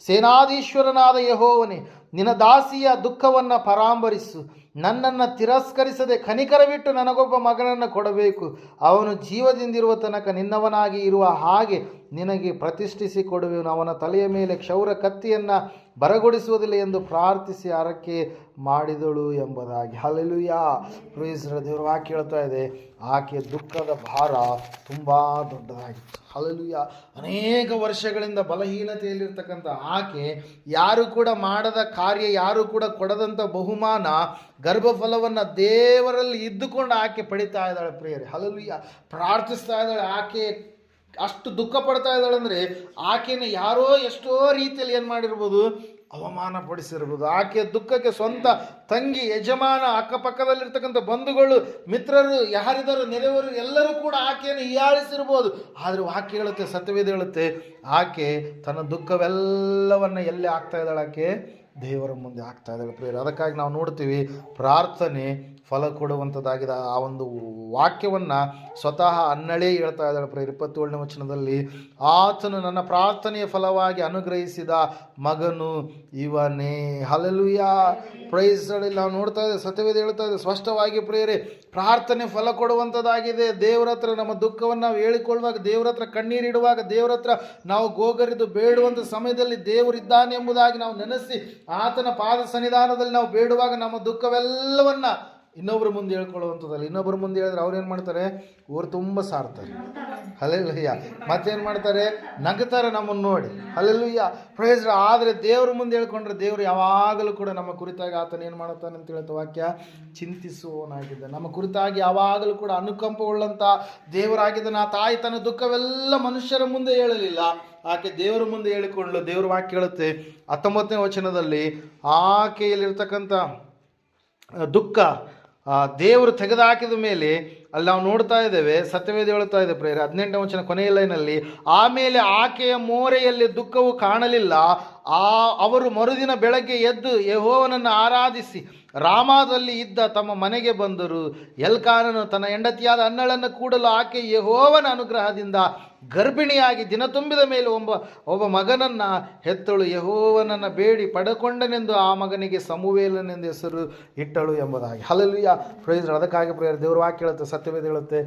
ಸೇನಾಧೀಶ್ವರನಾದ ಯೆಹೋವನೇ, ನಿನ್ನ ದಾಸಿಯ ದುಃಖವನ್ನು ಪರಾಂಬರಿಸು, ನನ್ನನ್ನು ತಿರಸ್ಕರಿಸದೆ ಕನಿಕರವಿಟ್ಟು ನನಗೊಬ್ಬ ಮಗನನ್ನು ಕೊಡಬೇಕು, ಅವನು ಜೀವದಿಂದಿರುವ ತನಕ ನಿನ್ನವನಾಗಿ ಇರುವ ಹಾಗೆ ನಿನಗೆ ಪ್ರತಿಷ್ಠಿಸಿ ಕೊಡುವೆನು, ಅವನ ತಲೆಯ ಮೇಲೆ ಕ್ಷೌರ ಕತ್ತಿಯನ್ನು ಬರಗೊಡಿಸುವುದಿಲ್ಲ ಎಂದು ಪ್ರಾರ್ಥಿಸಿ ಹರಕೆ ಮಾಡಿದಳು ಎಂಬುದಾಗಿ. Hallelujah, praise Lord. ದೇವರ ವಾಕ್ಯ ಹೇಳ್ತಾ ಇದೆ, ಆಕೆಯ ದುಃಖದ ಭಾರ ತುಂಬ ದೊಡ್ಡದಾಗಿತ್ತು. ಹಲ್ಲೆಲೂಯಾ. ಅನೇಕ ವರ್ಷಗಳಿಂದ ಬಲಹೀನತೆಯಲ್ಲಿರ್ತಕ್ಕಂಥ ಆಕೆ, ಯಾರು ಕೂಡ ಮಾಡದ ಕಾರ್ಯ, ಯಾರು ಕೂಡ ಕೊಡದಂಥ ಬಹುಮಾನ, ಗರ್ಭಫಲವನ್ನು ದೇವರಲ್ಲಿ ಇದ್ದುಕೊಂಡು ಆಕೆ ಪಡಿತಾ ಇದ್ದಾಳೆ ಪ್ರಿಯರೇ. ಹಲ್ಲೆಲೂಯಾ. ಪ್ರಾರ್ಥಿಸ್ತಾ ಇದ್ದಾಳೆ. ಆಕೆ ಅಷ್ಟು ದುಃಖ ಪಡ್ತಾ ಇದ್ದಾಳೆ ಅಂದರೆ ಆಕೆನ ಯಾರೋ ಎಷ್ಟೋ ರೀತಿಯಲ್ಲಿ ಏನು ಮಾಡಿರ್ಬೋದು, ಅವಮಾನಪಡಿಸಿರ್ಬೋದು. ಆಕೆಯ ದುಃಖಕ್ಕೆ ಸ್ವಂತ ತಂಗಿ, ಯಜಮಾನ, ಅಕ್ಕಪಕ್ಕದಲ್ಲಿರ್ತಕ್ಕಂಥ ಬಂಧುಗಳು, ಮಿತ್ರರು, ಯಾರಿದ್ದರು ನೆರೆಯವರು ಎಲ್ಲರೂ ಕೂಡ ಆಕೆಯನ್ನು ಹೀಯಾಳಿಸಿರ್ಬೋದು. ಆದರೆ ವಾಕ್ಯ ಹೇಳುತ್ತೆ, ಸತ್ಯವೇದ ಹೇಳುತ್ತೆ, ಆಕೆ ತನ್ನ ದುಃಖವೆಲ್ಲವನ್ನು ಎಲ್ಲಿ ಆಗ್ತಾ ಇದ್ದಾಳೆ? ಆಕೆ ದೇವರ ಮುಂದೆ ಆಗ್ತಾ ಇದ್ದಾಳೆ ಪ್ರಿಯರೇ. ಅದಕ್ಕಾಗಿ ನಾವು ನೋಡ್ತೀವಿ, ಪ್ರಾರ್ಥನೆ ಫಲ ಕೊಡುವಂಥದ್ದಾಗಿದೆ. ಆ ಒಂದು ವಾಕ್ಯವನ್ನು ಸ್ವತಃ ಅನ್ನಳೇ ಹೇಳ್ತಾ ಇದ್ದಾಳೆ ಪ್ರಿಯರೇ. 27ನೇ ವಚನದಲ್ಲಿ, ಆತನು ನನ್ನ ಪ್ರಾರ್ಥನೆಯ ಫಲವಾಗಿ ಅನುಗ್ರಹಿಸಿದ ಮಗನು ಇವನೇ. Hallelujah, praise Lord. ನಾವು ನೋಡ್ತಾ ಇದ್ದೇವೆ, ಸತ್ಯವೇದ ಹೇಳ್ತಾ ಇದೆ ಸ್ಪಷ್ಟವಾಗಿ ಪ್ರಿಯರೇ, ಪ್ರಾರ್ಥನೆ ಫಲ ಕೊಡುವಂಥದ್ದಾಗಿದೆ. ದೇವರ ಹತ್ರ ನಮ್ಮ ದುಃಖವನ್ನು ನಾವು ಹೇಳಿಕೊಳ್ಳುವಾಗ, ದೇವರ ಹತ್ರ ಕಣ್ಣೀರಿಡುವಾಗ, ದೇವರ ಹತ್ರ ನಾವು ಗೋಗರಿದು ಬೇಡುವಂಥ ಸಮಯದಲ್ಲಿ ದೇವರಿದ್ದಾನೆ ಎಂಬುದಾಗಿ ನಾವು ನೆನೆಸಿ ಆತನ ಪಾದ ಸನ್ನಿಧಾನದಲ್ಲಿ ನಾವು ಬೇಡುವಾಗ ನಮ್ಮ ದುಃಖವೆಲ್ಲವನ್ನ ಇನ್ನೊಬ್ಬರ ಮುಂದೆ ಹೇಳ್ಕೊಳ್ಳುವಂಥದ್ದಲ್ಲ. ಇನ್ನೊಬ್ಬರ ಮುಂದೆ ಹೇಳಿದ್ರೆ ಅವ್ರು ಏನು ಮಾಡ್ತಾರೆ? ಊರು ತುಂಬ ಸಾರ್ತಾರೆ. ಹಲ್ಲೆಲೂಯಾ. ಮತ್ತೇನು ಮಾಡ್ತಾರೆ? ನಗ್ತಾರೆ ನಮ್ಮನ್ನು ನೋಡಿ. Hallelujah, praise. ಆದರೆ ದೇವ್ರ ಮುಂದೆ ಹೇಳ್ಕೊಂಡ್ರೆ ದೇವರು ಯಾವಾಗಲೂ ಕೂಡ ನಮ್ಮ ಕುರಿತಾಗಿ ಆತನ ಏನು ಮಾಡುತ್ತಾನೆ ಅಂತ ಹೇಳ್ತಾ ವಾಕ್ಯ, ಚಿಂತಿಸುವವನಾಗಿದ್ದ, ನಮ್ಮ ಕುರಿತಾಗಿ ಯಾವಾಗಲೂ ಕೂಡ ಅನುಕಂಪವುಳ್ಳಂಥ ದೇವರಾಗಿದ್ದಾನೆ. ಆ ತಾಯಿ ತನ್ನ ದುಃಖವೆಲ್ಲ ಮನುಷ್ಯರ ಮುಂದೆ ಹೇಳಲಿಲ್ಲ, ಆಕೆ ದೇವರ ಮುಂದೆ ಹೇಳಿಕೊಂಡ್ಳು. ದೇವ್ರ ವಾಕ್ಯ ಹೇಳುತ್ತೆ 19ನೇ ವಚನದಲ್ಲಿ, ಆಕೆಯಲ್ಲಿರ್ತಕ್ಕಂಥ ದುಃಖ ದೇವರು ತೆಗೆದುಹಾಕಿದ ಮೇಲೆ ಅಲ್ಲಿ ನಾವು ನೋಡ್ತಾ ಇದ್ದೇವೆ, ಸತ್ಯವೇದ ಹೇಳುತ್ತಾ ಇದೆ ಪ್ರೇರೆ 18ನೇ ವಚನ ಕೊನೆಯ ಲೈನಲ್ಲಿ, ಆಮೇಲೆ ಆಕೆಯ ಮೋರೆಯಲ್ಲಿ ದುಃಖವು ಕಾಣಲಿಲ್ಲ. ಅವರು ಮರುದಿನ ಬೆಳಗ್ಗೆ ಎದ್ದು ಯೆಹೋವನನ್ನು ಆರಾಧಿಸಿ ರಾಮಾದಲ್ಲಿ ಇದ್ದ ತಮ್ಮ ಮನೆಗೆ ಬಂದರು. ಎಲ್ಕಾನನು ತನ್ನ ಹೆಂಡತಿಯಾದ ಅನ್ನಳನ್ನು ಕೂಡಲು ಆಕೆ ಯೆಹೋವನ ಅನುಗ್ರಹದಿಂದ ಗರ್ಭಿಣಿಯಾಗಿ ದಿನ ತುಂಬಿದ ಮೇಲೆ ಒಬ್ಬ ಮಗನನ್ನು ಹೆತ್ತಳು. ಯೆಹೋವನನ್ನು ಬೇಡಿ ಪಡೆಕೊಂಡನೆಂದು ಆ ಮಗನಿಗೆ ಸಮುವೇಲನೆಂದು ಹೆಸರು ಇಟ್ಟಳು ಎಂಬುದಾಗಿ. Hallelujah, praise. ಅದಕ್ಕಾಗಿ ಪ್ರೇಯರ್ ದೇವರು ವಾಕ್ಯ ಹೇಳುತ್ತೆ, ಸತ್ಯವೇದ ಹೇಳುತ್ತೆ,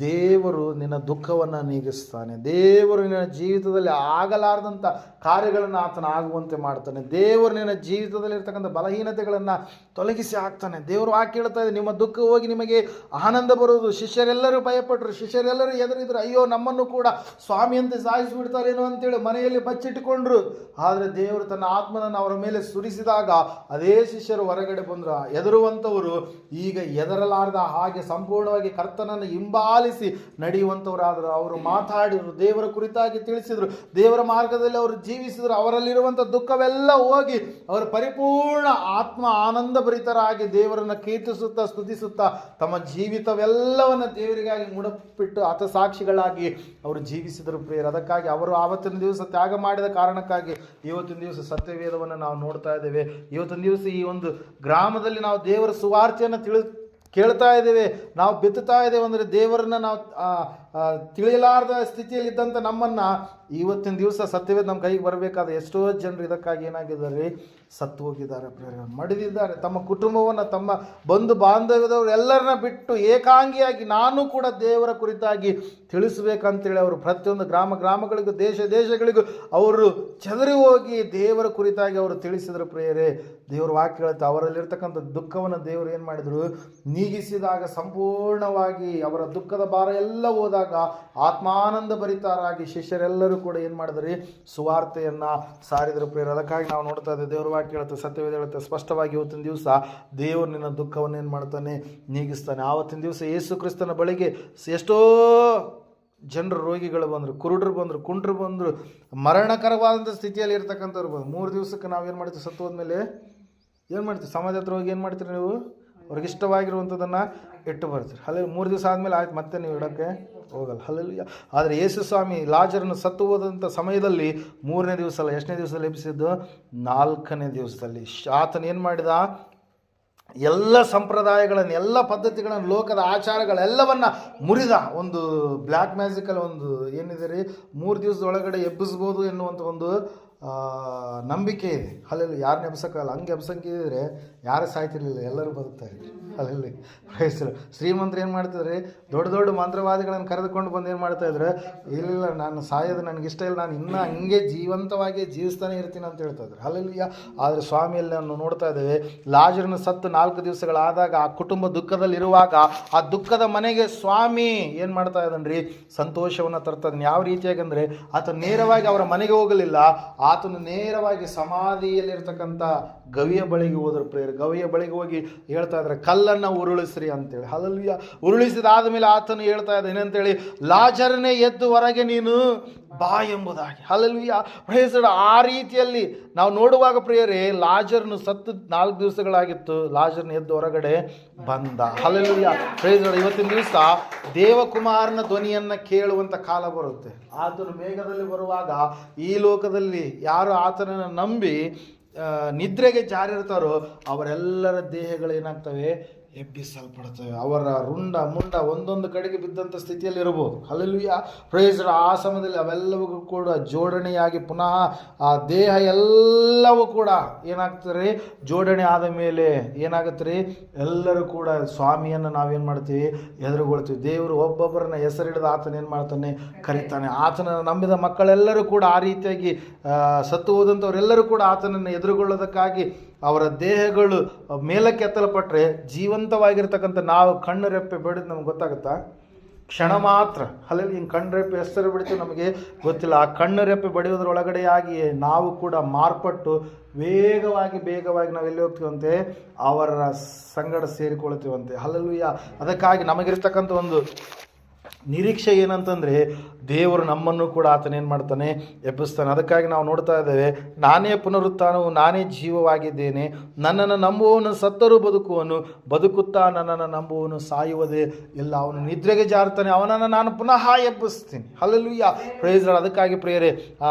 ದೇವರು ನಿನ್ನ ದುಃಖವನ್ನು ನೀಗಿಸ್ತಾನೆ. ದೇವರು ನಿನ್ನ ಜೀವಿತದಲ್ಲಿ ಆಗಲಾರದಂಥ ಕಾರ್ಯಗಳನ್ನು ಆತನ ಆಗುವಂತೆ ಮಾಡ್ತಾನೆ. ದೇವರು ನಿನ್ನ ಜೀವಿತದಲ್ಲಿ ಇರ್ತಕ್ಕಂಥ ಬಲಹೀನತೆಗಳನ್ನು ತೊಲಗಿಸಿ ಹಾಕ್ತಾನೆ. ದೇವರು ವಾಕ್ಯ ಹೇಳ್ತಾ ಇದೆ, ನಿಮ್ಮ ದುಃಖ ಹೋಗಿ ನಿಮಗೆ ಆನಂದ ಬರುವುದು. ಶಿಷ್ಯರೆಲ್ಲರೂ ಭಯಪಟ್ಟರು, ಶಿಷ್ಯರೆಲ್ಲರೂ ಎದುರಿದ್ರು, ಅಯ್ಯೋ ನಮ್ಮನ್ನು ಕೂಡ ಸ್ವಾಮಿಯಂತೆ ಸಾಯಿಸಿಬಿಡ್ತಾರೇನೋ ಅಂತೇಳಿ ಮನೆಯಲ್ಲಿ ಬಚ್ಚಿಟ್ಟುಕೊಂಡ್ರು. ಆದರೆ ದೇವರು ತನ್ನ ಆತ್ಮನನ್ನು ಅವರ ಮೇಲೆ ಸುರಿಸಿದಾಗ ಅದೇ ಶಿಷ್ಯರು ಹೊರಗಡೆ ಬಂದರು. ಎದುರುವಂಥವರು ಈಗ ಎದರಲಾರದ ಹಾಗೆ ಸಂಪೂರ್ಣವಾಗಿ ಕರ್ತನನ್ನು ಹಿಂಬಾಲಿಸಿ ನಡೆಯುವಂಥವರಾದರು. ಅವರು ಮಾತಾಡಿದರು, ದೇವರ ಕುರಿತಾಗಿ ತಿಳಿಸಿದರು, ದೇವರ ಮಾರ್ಗದಲ್ಲಿ ಅವರು ಜೀವಿಸಿದರು. ಅವರಲ್ಲಿರುವಂಥ ದುಃಖವೆಲ್ಲ ಹೋಗಿ ಅವರು ಪರಿಪೂರ್ಣ ಆತ್ಮ ಆನಂದ ಭರಿತರಾಗಿ ದೇವರನ್ನು ಕೀರ್ತಿಸುತ್ತಾ ಸ್ತುತಿಸುತ್ತಾ ತಮ್ಮ ಜೀವಿತವೆಲ್ಲವನ್ನು ದೇವರಿಗಾಗಿ ಮುಡುಪಿಟ್ಟು ಹತಸಾಕ್ಷಿಗಳಾಗಿ ಅವರು ಜೀವಿಸಿದರು ಪ್ರಿಯರು. ಅದಕ್ಕಾಗಿ ಅವರು ಆವತ್ತಿನ ದಿವಸ ತ್ಯಾಗ ಮಾಡಿದ ಕಾರಣಕ್ಕಾಗಿ ಇವತ್ತಿನ ದಿವಸ ಸತ್ಯವೇದವನ್ನು ನಾವು ನೋಡ್ತಾ ಇದ್ದೇವೆ. ಇವತ್ತಿನ ದಿವಸ ಈ ಒಂದು ಗ್ರಾಮದಲ್ಲಿ ನಾವು ದೇವರ ಸುವಾರ್ತೆಯನ್ನು ಕೇಳ್ತಾ ಇದ್ದೇವೆ, ನಾವು ಬಿತ್ತುತ್ತಾ ಇದ್ದೇವೆ. ಅಂದರೆ ದೇವರನ್ನ ನಾವು ತಿಳಿಯಲಾರದ ಸ್ಥಿತಿಯಲ್ಲಿದ್ದಂಥ ನಮ್ಮನ್ನು ಇವತ್ತಿನ ದಿವಸ ಸತ್ಯವೇದ ನಮ್ಮ ಕೈಗೆ ಬರಬೇಕಾದ ಎಷ್ಟೋ ಜನರು ಇದಕ್ಕಾಗಿ ಏನಾಗಿದ್ದಾರೆ? ಸತ್ತು ಹೋಗಿದ್ದಾರೆ, ಮಡಿದಿದ್ದಾರೆ. ತಮ್ಮ ಕುಟುಂಬವನ್ನು, ತಮ್ಮ ಬಂಧು ಬಾಂಧವ್ಯದವರು ಎಲ್ಲರನ್ನ ಬಿಟ್ಟು ಏಕಾಂಗಿಯಾಗಿ ನಾನು ಕೂಡ ದೇವರ ಕುರಿತಾಗಿ ತಿಳಿಸ್ಬೇಕಂತೇಳಿ ಅವರು ಪ್ರತಿಯೊಂದು ಗ್ರಾಮಗಳಿಗೂ ದೇಶಗಳಿಗೂ ಅವರು ಚದರಿ ಹೋಗಿ ದೇವರ ಕುರಿತಾಗಿ ಅವರು ತಿಳಿಸಿದರು ಪ್ರಿಯರೇ. ದೇವರು ವಾಕ್ಯ ಹೇಳುತ್ತೆ, ಅವರಲ್ಲಿರ್ತಕ್ಕಂಥ ದುಃಖವನ್ನು ದೇವರು ಏನು ಮಾಡಿದರು? ನೀಗಿಸಿದಾಗ ಸಂಪೂರ್ಣವಾಗಿ ಅವರ ದುಃಖದ ಭಾರ ಎಲ್ಲ ಹೋದಾಗ ಆತ್ಮಾನಂದ ಭರಿತರಾಗಿ ಶಿಷ್ಯರೆಲ್ಲರೂ ಕೂಡ ಏನು ಮಾಡಿದ್ರಿ? ಸುವಾರ್ತೆಯನ್ನು ಸಾರಿದರು ಪ್ರಿಯರು. ಅದಕ್ಕಾಗಿ ನಾವು ನೋಡ್ತಾ ಇದ್ದೇವೆ, ದೇವರ ವಾಕ್ಯ ಹೇಳುತ್ತೆ, ಸತ್ಯವೇದ ಹೇಳುತ್ತೆ ಸ್ಪಷ್ಟವಾಗಿ, ಇವತ್ತಿನ ದಿವಸ ದೇವರು ನಿನ್ನ ದುಃಖವನ್ನು ಏನು ಮಾಡ್ತಾನೆ? ನೀಗಿಸ್ತಾನೆ. ಆವತ್ತಿನ ದಿವಸ ಯೇಸು ಕ್ರಿಸ್ತನ ಬಳಿಗೆ ಎಷ್ಟೋ ಜನರು, ರೋಗಿಗಳು ಬಂದರು, ಕುರುಡರು ಬಂದರು, ಕುಂಟರು ಬಂದರು, ಮರಣಕರವಾದಂಥ ಸ್ಥಿತಿಯಲ್ಲಿ ಇರ್ತಕ್ಕಂಥವ್ರು ಬಂದರು. 3 ದಿವಸಕ್ಕೆ ನಾವು ಏನು ಮಾಡ್ತೀವಿ? ಸತ್ತು ಹೋದ್ಮೇಲೆ ಏನು ಮಾಡ್ತೀವಿ? ಸಮಾಜ ಹತ್ರ ಹೋಗಿ ಏನು ಮಾಡ್ತೀರಿ ನೀವು? ಅವ್ರಿಗೆ ಇಷ್ಟವಾಗಿರುವಂಥದ್ದನ್ನು ಇಟ್ಟು ಬರ್ತೀರಿ. ಅಲ್ಲಿ 3 ದಿವಸ ಆದಮೇಲೆ ಆಯ್ತು, ಮತ್ತೆ ನೀವು ಇಡೋಕ್ಕೆ ಹೋಗಲ್ಲ. ಹಲ್ಲೆಲೂಯಾ. ಆದರೆ ಯೇಸು ಸ್ವಾಮಿ ಲಾಜರನ್ನು ಸತ್ತು ಹೋದಂಥ ಸಮಯದಲ್ಲಿ 3ನೇ ದಿವಸ ಅಲ್ಲ, ಎಷ್ಟನೇ ದಿವಸದಲ್ಲಿ ಎಬ್ಬಿಸಿದ್ದು? 4ನೇ ದಿವಸದಲ್ಲಿ. ಆತನ ಏನು ಮಾಡಿದ? ಎಲ್ಲ ಸಂಪ್ರದಾಯಗಳನ್ನು, ಎಲ್ಲ ಪದ್ಧತಿಗಳನ್ನು, ಲೋಕದ ಆಚಾರಗಳೆಲ್ಲವನ್ನು ಮುರಿದ. ಒಂದು ಬ್ಲ್ಯಾಕ್ ಮ್ಯಾಜಿಕಲ್ಲಿ ಒಂದು ಏನಿದೆ ರೀ, 3 ದಿವಸದೊಳಗಡೆ ಎಬ್ಬಿಸ್ಬೋದು ಎನ್ನುವಂಥ ಒಂದು ನಂಬಿಕೆ ಇದೆ. ಅಲ್ಲೆಲ್ಲ ಯಾರನ್ನ ಎಬ್ಸೋಕ್ಕಲ್ಲ. ಹಂಗೆ ಎಬ್ಸಂಗಿದ್ರೆ ಯಾರು ಸಾಯ್ತಿರ್ಲಿಲ್ಲ, ಎಲ್ಲರೂ ಬದುಕ್ತಾ ಇದ್ರು. ಅಲ್ಲೆಲ್ಲಿ ಪ್ರಯತ್ನ ಶ್ರೀಮಂತರು ಏನು ಮಾಡ್ತಿದ್ರಿ? ದೊಡ್ಡ ದೊಡ್ಡ ಮಂತ್ರವಾದಿಗಳನ್ನು ಕರೆದುಕೊಂಡು ಬಂದು ಏನು ಮಾಡ್ತಾಯಿದ್ರೆ, ಇಲ್ಲ ನಾನು ಸಾಯೋದು ನನಗಿಷ್ಟ ಇಲ್ಲ, ನಾನು ಇನ್ನೂ ಹಂಗೆ ಜೀವಂತವಾಗಿ ಜೀವಿಸ್ತಾನೆ ಇರ್ತೀನಿ ಅಂತ ಹೇಳ್ತಾಯಿದ್ರು. ಅಲ್ಲೆಲ್ಲ. ಆದರೆ ಸ್ವಾಮಿಯಲ್ಲಿ ನಾವು ನೋಡ್ತಾ ಇದ್ದೇವೆ, ಲಾಜರನ ಸತ್ತು 4 ದಿವಸಗಳಾದಾಗ ಆ ಕುಟುಂಬ ದುಃಖದಲ್ಲಿರುವಾಗ ಆ ದುಃಖದ ಮನೆಗೆ ಸ್ವಾಮಿ ಏನು ಮಾಡ್ತಾ ಇದ್ದಾನೆ ರೀ? ಸಂತೋಷವನ್ನು ತರ್ತಾ ಇದ್ದಾನೆ. ಯಾವ ರೀತಿಯಾಗಿ ಅಂದರೆ, ಆತ ನೇರವಾಗಿ ಅವರ ಮನೆಗೆ ಹೋಗಲಿಲ್ಲ, ಆ ಆತನು ನೇರವಾಗಿ ಸಮಾಧಿಯಲ್ಲಿರ್ತಕ್ಕಂಥ ಗವಿಯ ಬಳಿಗೆ ಹೋದ್ರು ಪ್ರೇಯರ್. ಗವಿಯ ಬಳಿಗೆ ಹೋಗಿ ಹೇಳ್ತಾ ಇದ್ದಾರೆ, ಕಲ್ಲನ್ನು ಉರುಳಿಸ್ರಿ ಅಂತೇಳಿ. ಹಲ್ಲೆಲೂಯಾ. ಉರುಳಿಸಿದಾದ ಮೇಲೆ ಆತನು ಹೇಳ್ತಾ ಇದ್ದ ಏನಂತೇಳಿ, ಲಾಜರನೇ ಎದ್ದು ಹೊರಗೆ ನೀನು ಬಾ ಎಂಬುದಾಗಿ. ಹಲ್ಲೆಲೂಯಾ. Praise the Lord. ಆ ರೀತಿಯಲ್ಲಿ ನಾವು ನೋಡುವಾಗ ಪ್ರಿಯರೇ, ಲಾಜರನು ಸತ್ತು 4 ದಿವಸಗಳಾಗಿತ್ತು. ಲಾಜರನು ಎದ್ದು ಹೊರಗಡೆ ಬಂದ. ಹಲ್ಲೆಲೂಯಾ. Praise the Lord. ಇವತ್ತಿನ ದಿವಸ ದೇವಕುಮಾರನ ಧ್ವನಿಯನ್ನು ಕೇಳುವಂಥ ಕಾಲ ಬರುತ್ತೆ. ಆತನು ಮೇಘದಲ್ಲಿ ಬರುವಾಗ ಈ ಲೋಕದಲ್ಲಿ ಯಾರು ಆತನನ್ನು ನಂಬಿ ನಿದ್ರೆಗೆ ಜಾರಿರ್ತಾರೋ ಅವರೆಲ್ಲರ ದೇಹಗಳೇನಾಗ್ತವೆ, ಎಬ್ಬಿಸಲ್ಪಡ್ತವೆ. ಅವರ ರುಂಡ ಮುಂಡ ಒಂದೊಂದು ಕಡೆಗೆ ಬಿದ್ದಂಥ ಸ್ಥಿತಿಯಲ್ಲಿ ಇರಬಹುದು. ಹಲ್ಲೆಲೂಯಾ. Praise the Lord. ಆ ಸಮಯದಲ್ಲಿ ಅವೆಲ್ಲವೂ ಕೂಡ ಜೋಡಣೆಯಾಗಿ ಪುನಃ ಆ ದೇಹ ಎಲ್ಲವೂ ಕೂಡ ಏನಾಗ್ತಾರೆ, ಜೋಡಣೆ ಆದ ಮೇಲೆ ಏನಾಗುತ್ತೆ ರೀ, ಎಲ್ಲರೂ ಕೂಡ ಸ್ವಾಮಿಯನ್ನು ನಾವೇನು ಮಾಡ್ತೀವಿ, ಎದುರುಗೊಳ್ತೀವಿ. ದೇವರು ಒಬ್ಬೊಬ್ಬರನ್ನ ಹೆಸರಿಡಿದ ಆತನ ಏನು ಮಾಡ್ತಾನೆ, ಕರೀತಾನೆ. ಆತನ ನಂಬಿದ ಮಕ್ಕಳೆಲ್ಲರೂ ಕೂಡ ಆ ರೀತಿಯಾಗಿ ಸತ್ತು ಹೋದಂಥವರೆಲ್ಲರೂ ಕೂಡ ಆತನನ್ನು ಎದುರುಗೊಳ್ಳೋದಕ್ಕಾಗಿ ಅವರ ದೇಹಗಳು ಮೇಲಕ್ಕೆ ಎತ್ತಲ್ಪಟ್ಟರೆ ಜೀವಂತವಾಗಿರ್ತಕ್ಕಂಥ ನಾವು ಕಣ್ಣು ರೆಪ್ಪೆ ಬಡಿದು ನಮ್ಗೆ ಗೊತ್ತಾಗುತ್ತಾ? ಕ್ಷಣ ಮಾತ್ರ. ಅಲ್ಲಲ್ಲಿ ಹಿಂಗೆ ಕಣ್ಣು ರೆಪ್ಪೆ ಹೆಸರು ಬಿಡ್ತೀವಿ ನಮಗೆ ಗೊತ್ತಿಲ್ಲ. ಆ ಕಣ್ಣು ರೆಪ್ಪೆ ಬಡಿಯೋದ್ರೊಳಗಡೆಯಾಗಿ ನಾವು ಕೂಡ ಮಾರ್ಪಟ್ಟು ಬೇಗವಾಗಿ ನಾವು ಎಲ್ಲಿ ಹೋಗ್ತೀವಂತೆ, ಅವರ ಸಂಗಡ ಸೇರಿಕೊಳ್ತೀವಂತೆ. ಹಲ್ಲೆಲೂಯಾ. ಅದಕ್ಕಾಗಿ ನಮಗಿರ್ತಕ್ಕಂಥ ಒಂದು ನಿರೀಕ್ಷೆ ಏನಂತಂದರೆ, ದೇವರು ನಮ್ಮನ್ನು ಕೂಡ ಆತನೇನು ಮಾಡ್ತಾನೆ, ಎಬ್ಬಿಸ್ತಾನೆ. ಅದಕ್ಕಾಗಿ ನಾವು ನೋಡ್ತಾ ಇದ್ದೇವೆ, ನಾನೇ ಪುನರುತ್ಥಾನವು, ನಾನೇ ಜೀವವಾಗಿದ್ದೇನೆ, ನನ್ನನ್ನು ನಂಬುವವನು ಸತ್ತರೂ ಬದುಕುವನು, ಬದುಕುತ್ತಾ ನನ್ನನ್ನು ನಂಬುವವನು ಸಾಯುವುದೇ ಇಲ್ಲ. ಅವನು ನಿದ್ರೆಗೆ ಜಾರ್ತಾನೆ, ಅವನನ್ನು ನಾನು ಪುನಃ ಎಬ್ಬಿಸ್ತೀನಿ. ಹಲ್ಲೆಲೂಯಾ. Praise the Lord. ಅದಕ್ಕಾಗಿ ಪ್ರಿಯರೇ,